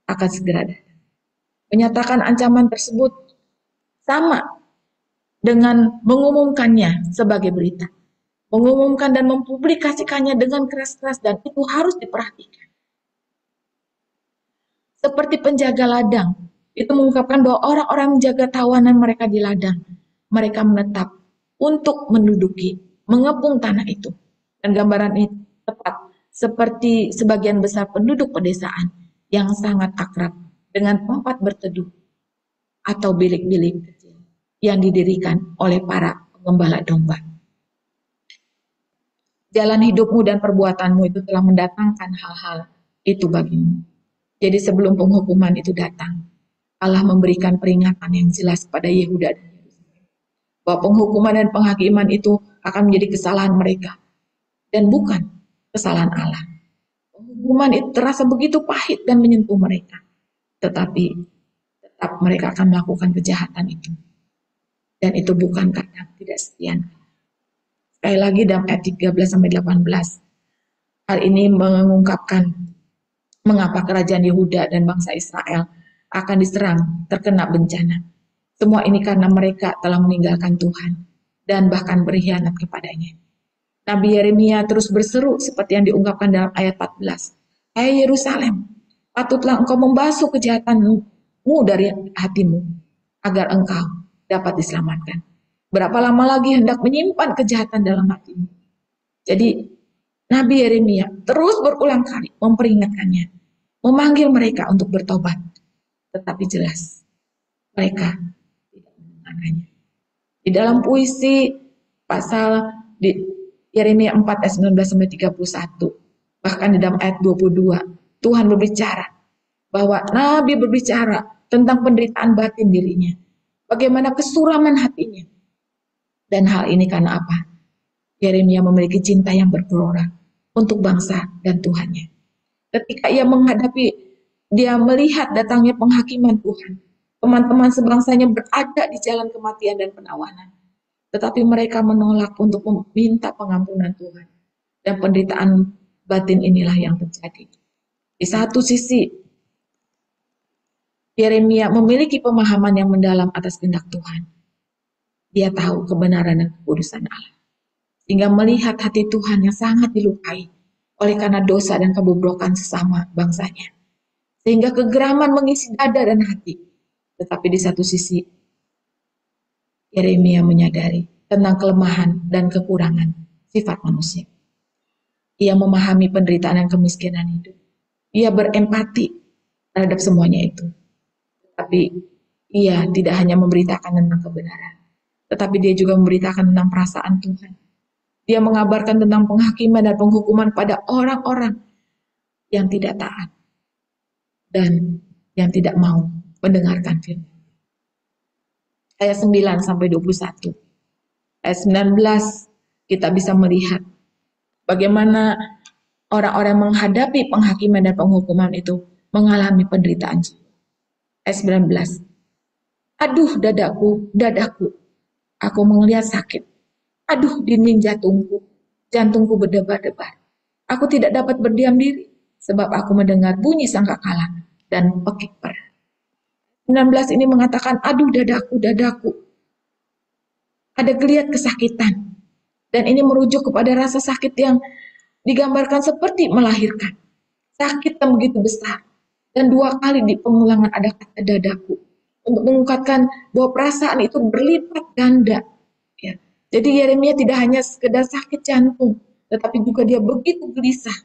akan segera datang. Menyatakan ancaman tersebut sama dengan mengumumkannya sebagai berita. Mengumumkan dan mempublikasikannya dengan keras-keras dan itu harus diperhatikan. Seperti penjaga ladang, itu mengungkapkan bahwa orang-orang menjaga tawanan mereka di ladang. Mereka menetap untuk menduduki, mengepung tanah itu. Dan gambaran ini tepat seperti sebagian besar penduduk pedesaan yang sangat akrab dengan tempat berteduh atau bilik-bilik kecil yang didirikan oleh para pengembala domba. Jalan hidupmu dan perbuatanmu itu telah mendatangkan hal-hal itu bagimu. Jadi sebelum penghukuman itu datang, Allah memberikan peringatan yang jelas kepada Yehuda dan Yerusalem bahwa penghukuman dan penghakiman itu akan menjadi kesalahan mereka dan bukan kesalahan Allah. Penghukuman itu terasa begitu pahit dan menyentuh mereka, tetapi tetap mereka akan melakukan kejahatan itu. Dan itu bukan karena tidak sekian. Sekali lagi dalam ayat 13-18, hal ini mengungkapkan mengapa kerajaan Yehuda dan bangsa Israel akan diserang, terkena bencana. Semua ini karena mereka telah meninggalkan Tuhan dan bahkan berkhianat kepadanya. Nabi Yeremia terus berseru seperti yang diungkapkan dalam ayat 14. Hai Yerusalem, patutlah engkau membasuh kejahatanmu dari hatimu, agar engkau dapat diselamatkan. Berapa lama lagi hendak menyimpan kejahatan dalam hatimu? Jadi Nabi Yeremia terus berulang kali memperingatkannya, memanggil mereka untuk bertobat. Tetapi jelas mereka tidak mendengarkannya. Di dalam puisi pasal di Yeremia 4 ayat 19-31, bahkan di dalam ayat 22, Tuhan berbicara bahwa Nabi berbicara tentang penderitaan batin dirinya, bagaimana kesuraman hatinya. Dan hal ini karena apa? Yeremia memiliki cinta yang bergelora untuk bangsa dan Tuhannya. Ketika ia melihat datangnya penghakiman Tuhan, Teman-teman sebangsanya berada di jalan kematian dan penawanan. Tetapi mereka menolak untuk meminta pengampunan Tuhan. Dan penderitaan batin inilah yang terjadi. Di satu sisi, Yeremia memiliki pemahaman yang mendalam atas kehendak Tuhan. Dia tahu kebenaran dan kekudusan Allah. Sehingga melihat hati Tuhan yang sangat dilukai oleh karena dosa dan kebobrokan sesama bangsanya. Sehingga kegeraman mengisi dada dan hati. Tetapi di satu sisi, Yeremia menyadari tentang kelemahan dan kekurangan sifat manusia. Ia memahami penderitaan dan kemiskinan hidup. Ia berempati terhadap semuanya itu. Tapi ia tidak hanya memberitakan tentang kebenaran, tetapi dia juga memberitakan tentang perasaan Tuhan. Dia mengabarkan tentang penghakiman dan penghukuman pada orang-orang yang tidak taat dan yang tidak mau mendengarkan firman. Ayat 9 sampai 21. Ayat 19 kita bisa melihat bagaimana orang-orang menghadapi penghakiman dan penghukuman itu mengalami penderitaan jiwa. Ayat 19. Aduh dadaku, dadaku, aku melihat sakit. Aduh dinding jantungku berdebar-debar. Aku tidak dapat berdiam diri, sebab aku mendengar bunyi sangkakala dan pekik perang. 19 ini mengatakan, aduh dadaku, dadaku. Ada geliat kesakitan. Dan ini merujuk kepada rasa sakit yang digambarkan seperti melahirkan. Sakit yang begitu besar. Dan 2 kali di pengulangan ada kata dadaku. Untuk mengungkapkan bahwa perasaan itu berlipat ganda. Ya. Jadi Yeremia tidak hanya sekedar sakit jantung, tetapi juga dia begitu gelisah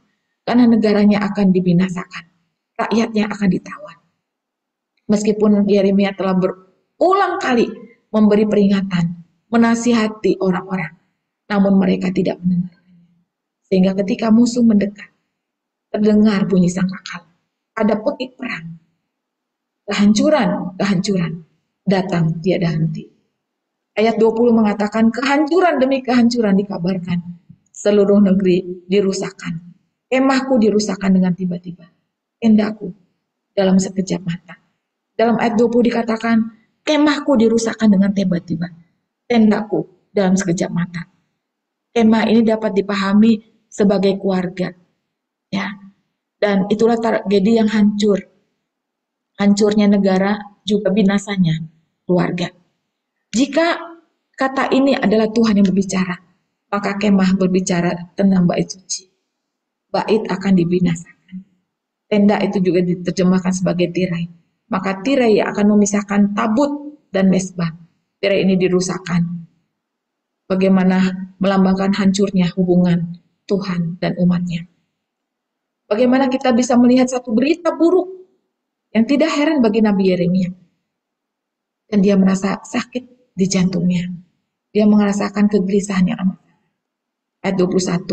karena negaranya akan dibinasakan, rakyatnya akan ditawan. Meskipun Yeremia telah berulang kali memberi peringatan, menasihati orang-orang, namun mereka tidak mendengarkannya. Sehingga ketika musuh mendekat, terdengar bunyi sangkakala, ada pekik perang, kehancuran datang tiada henti. Ayat 20 mengatakan kehancuran demi kehancuran dikabarkan. Seluruh negeri dirusakkan. Kemahku dirusakkan dengan tiba-tiba. Tendaku dalam sekejap mata. Dalam ayat 20 dikatakan kemahku dirusakkan dengan tiba-tiba. Tendaku dalam sekejap mata. Kemah ini dapat dipahami sebagai keluarga. Ya. Dan itulah tragedi yang hancur. Hancurnya negara juga binasanya keluarga. Jika kata ini adalah Tuhan yang berbicara, maka kemah berbicara tentang bait suci. Bait akan dibinasakan. Tenda itu juga diterjemahkan sebagai tirai. Maka tirai yang akan memisahkan tabut dan mesbah. Tirai ini dirusakkan. Bagaimana melambangkan hancurnya hubungan Tuhan dan umatnya. Bagaimana kita bisa melihat satu berita buruk yang tidak heran bagi Nabi Yeremia. Dan dia merasa sakit di jantungnya. Dia merasakan kegelisahan yang amat. Ayat 21.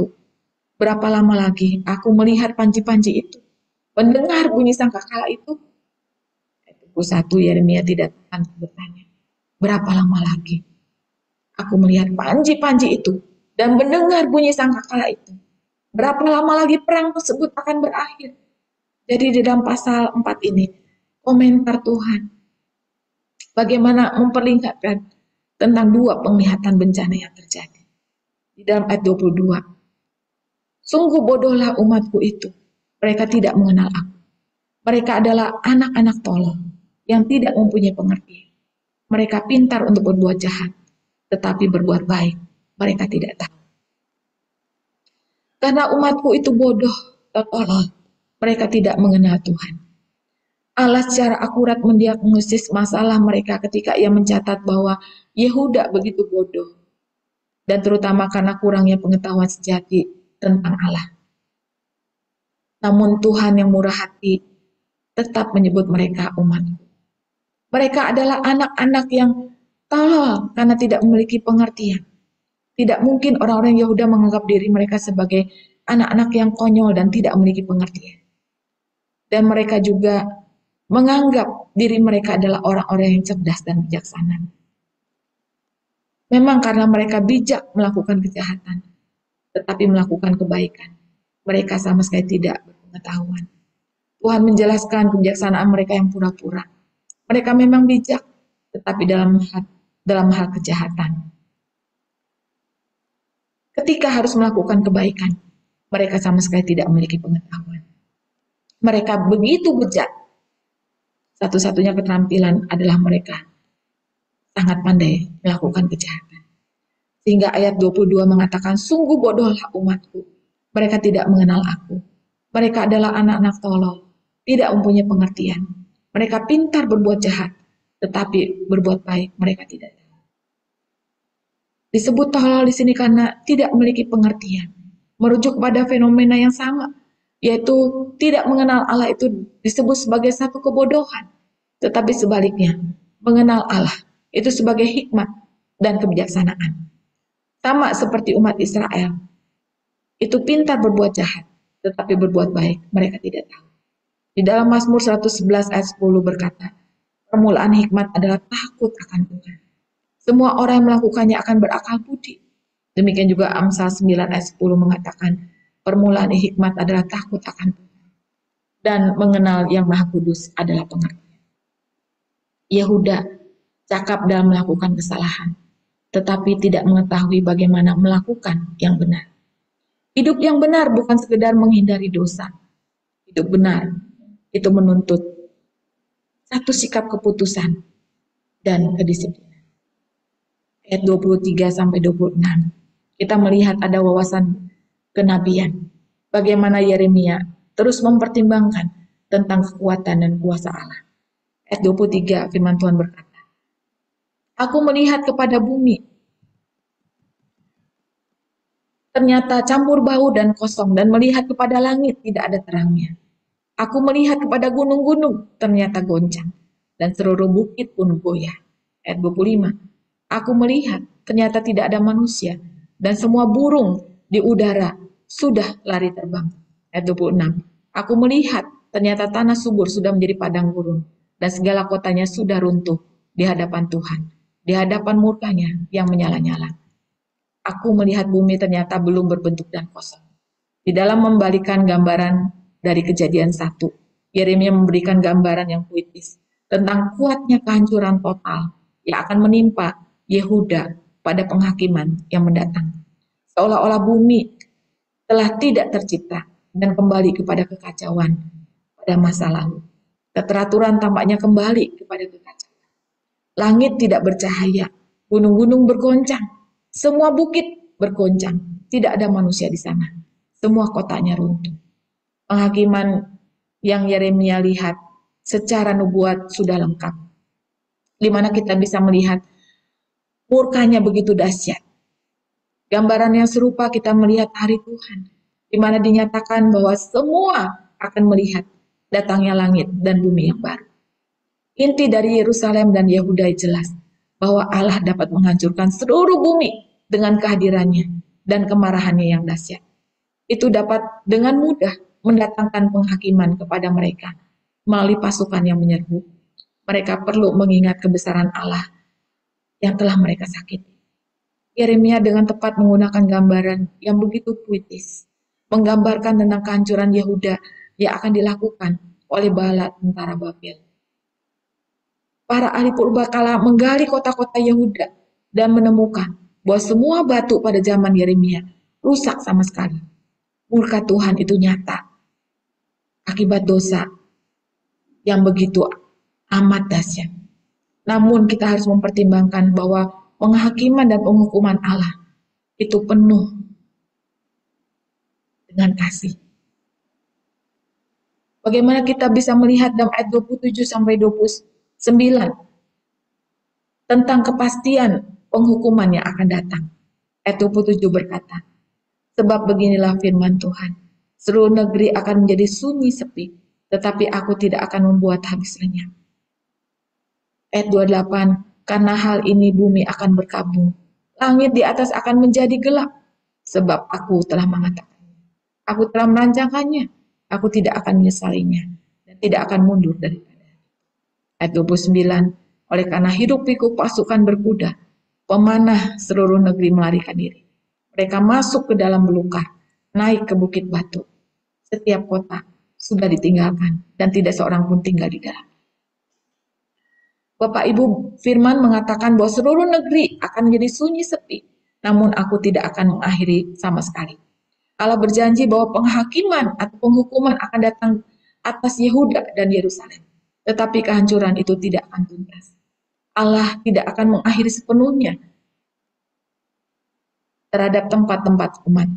Berapa lama lagi aku melihat panji-panji itu, mendengar bunyi sangkakala itu? Ayat 21 Yeremia tidak tahan bertanya. Berapa lama lagi aku melihat panji-panji itu dan mendengar bunyi sangkakala itu? Berapa lama lagi perang tersebut akan berakhir? Jadi di dalam pasal 4 ini, komentar Tuhan bagaimana memperlihatkan tentang 2 penglihatan bencana yang terjadi. Di dalam ayat 22. Sungguh bodohlah umatku itu. Mereka tidak mengenal aku. Mereka adalah anak-anak tolol yang tidak mempunyai pengertian. Mereka pintar untuk berbuat jahat, tetapi berbuat baik mereka tidak tahu. Karena umatku itu bodoh dan tolol, mereka tidak mengenal Tuhan. Allah secara akurat mendiagnosis masalah mereka ketika ia mencatat bahwa Yehuda begitu bodoh. Dan terutama karena kurangnya pengetahuan sejati tentang Allah. Namun Tuhan yang murah hati tetap menyebut mereka umatku. Mereka adalah anak-anak yang tolol karena tidak memiliki pengertian. Tidak mungkin orang-orang Yehuda menganggap diri mereka sebagai anak-anak yang konyol dan tidak memiliki pengertian. Dan mereka juga menganggap diri mereka adalah orang-orang yang cerdas dan bijaksana. Memang karena mereka bijak melakukan kejahatan, tetapi melakukan kebaikan. Mereka sama sekali tidak berpengetahuan. Tuhan menjelaskan kebijaksanaan mereka yang pura-pura. Mereka memang bijak, tetapi dalam hal kejahatan. Ketika harus melakukan kebaikan, mereka sama sekali tidak memiliki pengetahuan. Mereka begitu bejat. Satu-satunya keterampilan adalah mereka sangat pandai melakukan kejahatan. Sehingga ayat 22 mengatakan, sungguh bodohlah umatku. Mereka tidak mengenal aku. Mereka adalah anak-anak tolol, tidak mempunyai pengertian. Mereka pintar berbuat jahat, tetapi berbuat baik mereka tidak tahu. Disebut tolol di sini karena tidak memiliki pengertian. Merujuk pada fenomena yang sama, yaitu tidak mengenal Allah itu disebut sebagai satu kebodohan. Tetapi sebaliknya, mengenal Allah itu sebagai hikmat dan kebijaksanaan. Sama seperti umat Israel, itu pintar berbuat jahat, tetapi berbuat baik mereka tidak tahu. Di dalam Mazmur 111 ayat 10 berkata, permulaan hikmat adalah takut akan Tuhan. Semua orang yang melakukannya akan berakal budi. Demikian juga Amsal 9 ayat 10 mengatakan, permulaan hikmat adalah takut akan Tuhan. Dan mengenal yang Maha Kudus adalah pengertian. Yehuda cakap dalam melakukan kesalahan, tetapi tidak mengetahui bagaimana melakukan yang benar. Hidup yang benar bukan sekedar menghindari dosa. Hidup benar itu menuntut satu sikap keputusan dan kedisiplinan. Ayat 23 sampai 26. Kita melihat ada wawasan kenabian. Bagaimana Yeremia terus mempertimbangkan tentang kekuatan dan kuasa Allah. Ayat 23 firman Tuhan berkata, aku melihat kepada bumi, ternyata campur bau dan kosong, dan melihat kepada langit tidak ada terangnya. Aku melihat kepada gunung-gunung, ternyata goncang, dan seluruh bukit pun goyah. Ayat 25. Aku melihat, ternyata tidak ada manusia, dan semua burung di udara sudah lari terbang. Ayat 26. Aku melihat, ternyata tanah subur sudah menjadi padang gurun, dan segala kotanya sudah runtuh di hadapan Tuhan, di hadapan murkanya yang menyala-nyala. Aku melihat bumi ternyata belum berbentuk dan kosong. Di dalam membalikan gambaran dari Kejadian 1, Yeremia memberikan gambaran yang puitis tentang kuatnya kehancuran total yang akan menimpa Yehuda pada penghakiman yang mendatang. Seolah-olah bumi telah tidak tercipta dan kembali kepada kekacauan pada masa lalu. Keteraturan tampaknya kembali kepada kekacauan. Langit tidak bercahaya, gunung-gunung bergoncang, semua bukit bergoncang, tidak ada manusia di sana. Semua kotanya runtuh. Penghakiman yang Yeremia lihat secara nubuat sudah lengkap. Di mana kita bisa melihat murkanya begitu dahsyat. Gambaran yang serupa kita melihat hari Tuhan, di mana dinyatakan bahwa semua akan melihat datangnya langit dan bumi yang baru. Inti dari Yerusalem dan Yehuda jelas, bahwa Allah dapat menghancurkan seluruh bumi dengan kehadirannya dan kemarahannya yang dahsyat. Itu dapat dengan mudah mendatangkan penghakiman kepada mereka melalui pasukan yang menyerbu. Mereka perlu mengingat kebesaran Allah yang telah mereka sakiti. Yeremia dengan tepat menggunakan gambaran yang begitu puitis, menggambarkan tentang kehancuran Yehuda yang akan dilakukan oleh bala tentara Babel. Para ahli purbakala menggali kota-kota Yehuda dan menemukan bahwa semua batu pada zaman Yeremia rusak sama sekali. Murka Tuhan itu nyata akibat dosa yang begitu amat dahsyat. Namun kita harus mempertimbangkan bahwa penghakiman dan penghukuman Allah itu penuh dengan kasih. Bagaimana kita bisa melihat dalam ayat 27 sampai 29 tentang kepastian penghukuman yang akan datang. Ayat 27 berkata, sebab beginilah firman Tuhan, seluruh negeri akan menjadi sunyi sepi, tetapi aku tidak akan membuat habis lenyap. Ayat 28, karena hal ini bumi akan berkabung, langit di atas akan menjadi gelap, sebab aku telah mengatakannya. Aku telah merancangkannya, aku tidak akan menyesalinya, dan tidak akan mundur daripada. Ayat 29, oleh karena hidup pikuk pasukan berkuda, pemanah seluruh negeri melarikan diri. Mereka masuk ke dalam belukar, naik ke bukit batu. Setiap kota sudah ditinggalkan dan tidak seorang pun tinggal di dalam. Bapak Ibu, firman mengatakan bahwa seluruh negeri akan menjadi sunyi sepi, namun aku tidak akan mengakhiri sama sekali. Allah berjanji bahwa penghakiman atau penghukuman akan datang atas Yehuda dan Yerusalem. Tetapi kehancuran itu tidak akan tuntas. Allah tidak akan mengakhiri sepenuhnya terhadap tempat-tempat umat.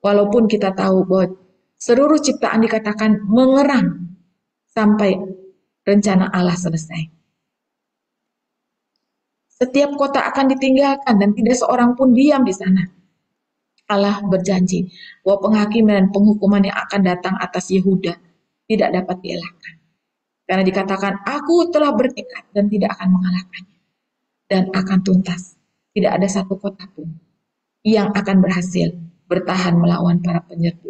Walaupun kita tahu bahwa seluruh ciptaan dikatakan mengerang sampai rencana Allah selesai. Setiap kota akan ditinggalkan dan tidak seorang pun diam di sana. Allah berjanji bahwa penghakiman dan penghukuman yang akan datang atas Yehuda tidak dapat dielakkan. Karena dikatakan, aku telah bertekad dan tidak akan mengalahkannya. Dan akan tuntas. Tidak ada satu kota pun yang akan berhasil bertahan melawan para penyerbu.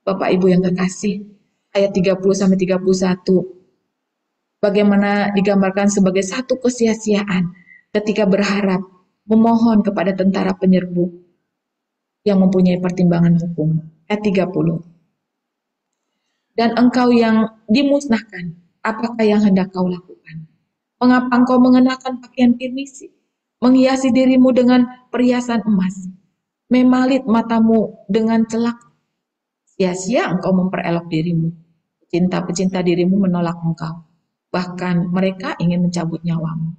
Bapak Ibu yang kekasih, ayat 30-31, bagaimana digambarkan sebagai satu kesia-siaan ketika berharap memohon kepada tentara penyerbu yang mempunyai pertimbangan hukum. Ayat 30. Dan engkau yang dimusnahkan, apakah yang hendak kau lakukan? Mengapa engkau mengenakan pakaian kirmisi, menghiasi dirimu dengan perhiasan emas, memalit matamu dengan celak? Sia-sia engkau memperelok dirimu. Pecinta-pecinta dirimu menolak engkau. Bahkan mereka ingin mencabut nyawamu.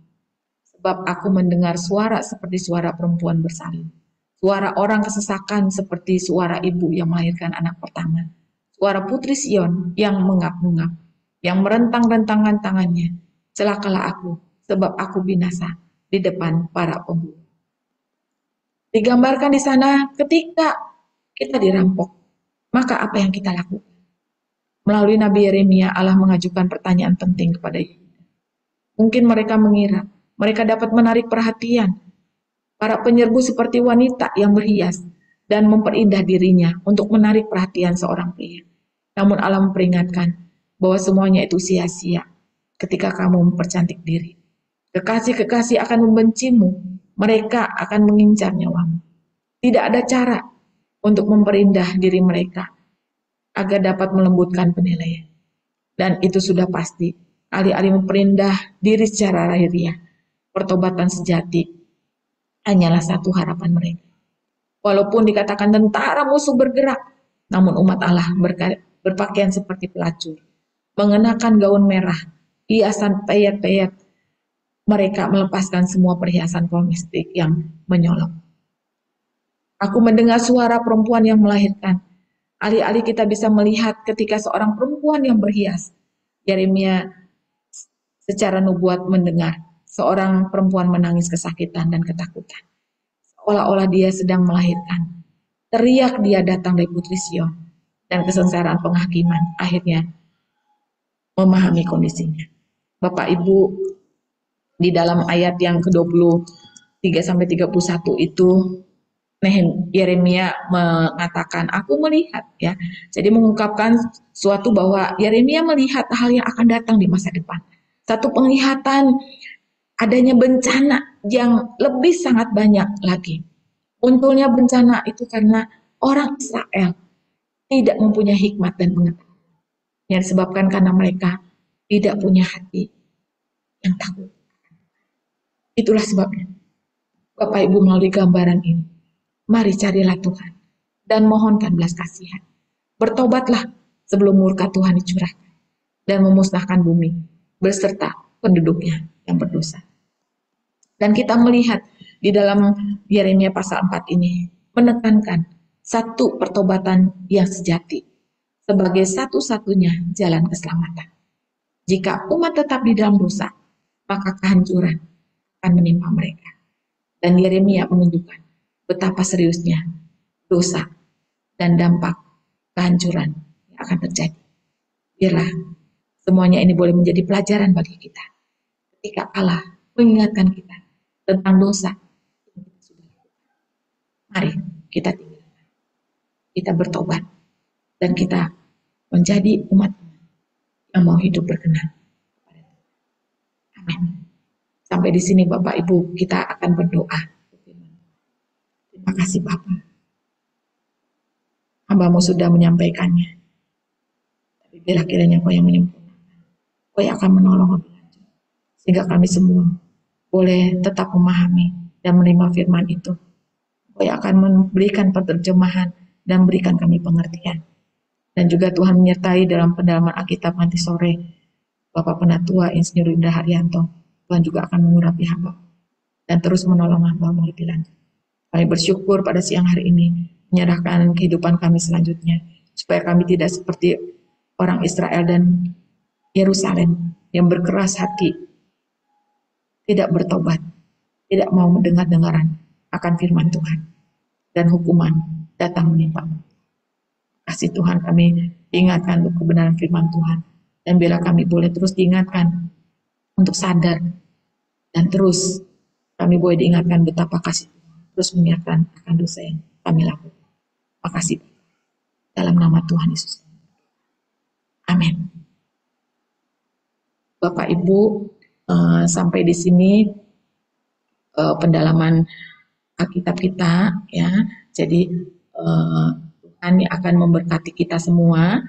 Sebab aku mendengar suara seperti suara perempuan bersalin. Suara orang kesesakan seperti suara ibu yang melahirkan anak pertama. Suara putri Sion yang mengap-ngap, yang merentang-rentangkan tangannya. Celakalah aku, sebab aku binasa di depan para pembunuh. Digambarkan di sana ketika kita dirampok, maka apa yang kita lakukan? Melalui Nabi Yeremia, Allah mengajukan pertanyaan penting kepada Yehuda. Mungkin mereka mengira, mereka dapat menarik perhatian para penyerbu seperti wanita yang berhias dan memperindah dirinya untuk menarik perhatian seorang pria. Namun Allah memperingatkan bahwa semuanya itu sia-sia ketika kamu mempercantik diri. Kekasih-kekasih akan membencimu, mereka akan mengincar nyawamu. Tidak ada cara untuk memperindah diri mereka agar dapat melembutkan penilaian. Dan itu sudah pasti, alih-alih memperindah diri secara lahiriah, pertobatan sejati hanyalah satu harapan mereka. Walaupun dikatakan tentara musuh bergerak, namun umat Allah berpakaian seperti pelacur, mengenakan gaun merah, hiasan peyet-peyet, mereka melepaskan semua perhiasan domestik yang menyolok. Aku mendengar suara perempuan yang melahirkan. Alih-alih kita bisa melihat ketika seorang perempuan yang berhias, Yeremia secara nubuat mendengar seorang perempuan menangis kesakitan dan ketakutan. Seolah-olah dia sedang melahirkan. Teriak dia datang dari putri Sion. Dan kesengsaraan penghakiman akhirnya memahami kondisinya. Bapak Ibu, di dalam ayat yang ke-23-31 itu Yeremia mengatakan, aku melihat, ya. Jadi mengungkapkan suatu bahwa Yeremia melihat hal yang akan datang di masa depan. Satu penglihatan adanya bencana yang lebih sangat banyak lagi. Munculnya bencana itu karena orang Israel tidak mempunyai hikmat dan pengetahuan. Yang disebabkan karena mereka tidak punya hati yang takut. Itulah sebabnya Bapak Ibu melalui gambaran ini, mari carilah Tuhan dan mohonkan belas kasihan. Bertobatlah sebelum murka Tuhan dicurahkan dan memusnahkan bumi beserta penduduknya yang berdosa. Dan kita melihat di dalam Yeremia pasal 4 ini menekankan satu pertobatan yang sejati sebagai satu-satunya jalan keselamatan. Jika umat tetap di dalam dosa, maka kehancuran akan menimpa mereka. Dan Yeremia menunjukkan betapa seriusnya dosa dan dampak kehancuran yang akan terjadi. Biarlah semuanya ini boleh menjadi pelajaran bagi kita. Ketika Allah mengingatkan kita tentang dosa, mari kita tinggalkan. Kita bertobat dan kita menjadi umat yang mau hidup berkenan. Amin. Sampai di sini Bapak Ibu, kita akan berdoa. Terima kasih Bapak. Hamba-Mu sudah menyampaikannya. Tapi bila kiranya Kau yang menyempurnakan, Kau yang akan menolong lebih lanjut. sehingga kami semua boleh tetap memahami dan menerima firman itu. Yang akan memberikan penerjemahan dan berikan kami pengertian. Dan juga Tuhan menyertai dalam pendalaman Alkitab nanti sore, Bapak Penatua Insinyur Linda Haryanto. Tuhan juga akan mengurapi hamba dan terus menolong hamba lebih lanjut. Kami bersyukur pada siang hari ini, menyerahkan kehidupan kami selanjutnya, supaya kami tidak seperti orang Israel dan Yerusalem yang berkeras hati, tidak bertobat, tidak mau mendengar-dengaran akan firman Tuhan, dan hukuman datang menimpa. Kasih Tuhan, kami ingatkan untuk kebenaran firman Tuhan, dan bila kami boleh terus diingatkan untuk sadar, dan terus kami boleh diingatkan betapa kasih Tuhan terus mengingatkan akan dosa yang kami lakukan. Makasih dalam nama Tuhan Yesus. Amin. Bapak Ibu, sampai di sini pendalaman Alkitab kita, ya. Jadi Tuhan yang akan memberkati kita semua.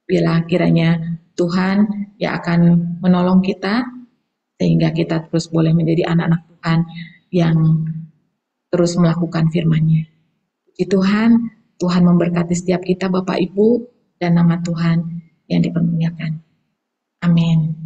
Bila kiranya Tuhan yang akan menolong kita, sehingga kita terus boleh menjadi anak-anak Tuhan yang terus melakukan firman-Nya. Puji Tuhan, Tuhan memberkati setiap kita Bapak Ibu, dan nama Tuhan yang dipermuliakan. Amin.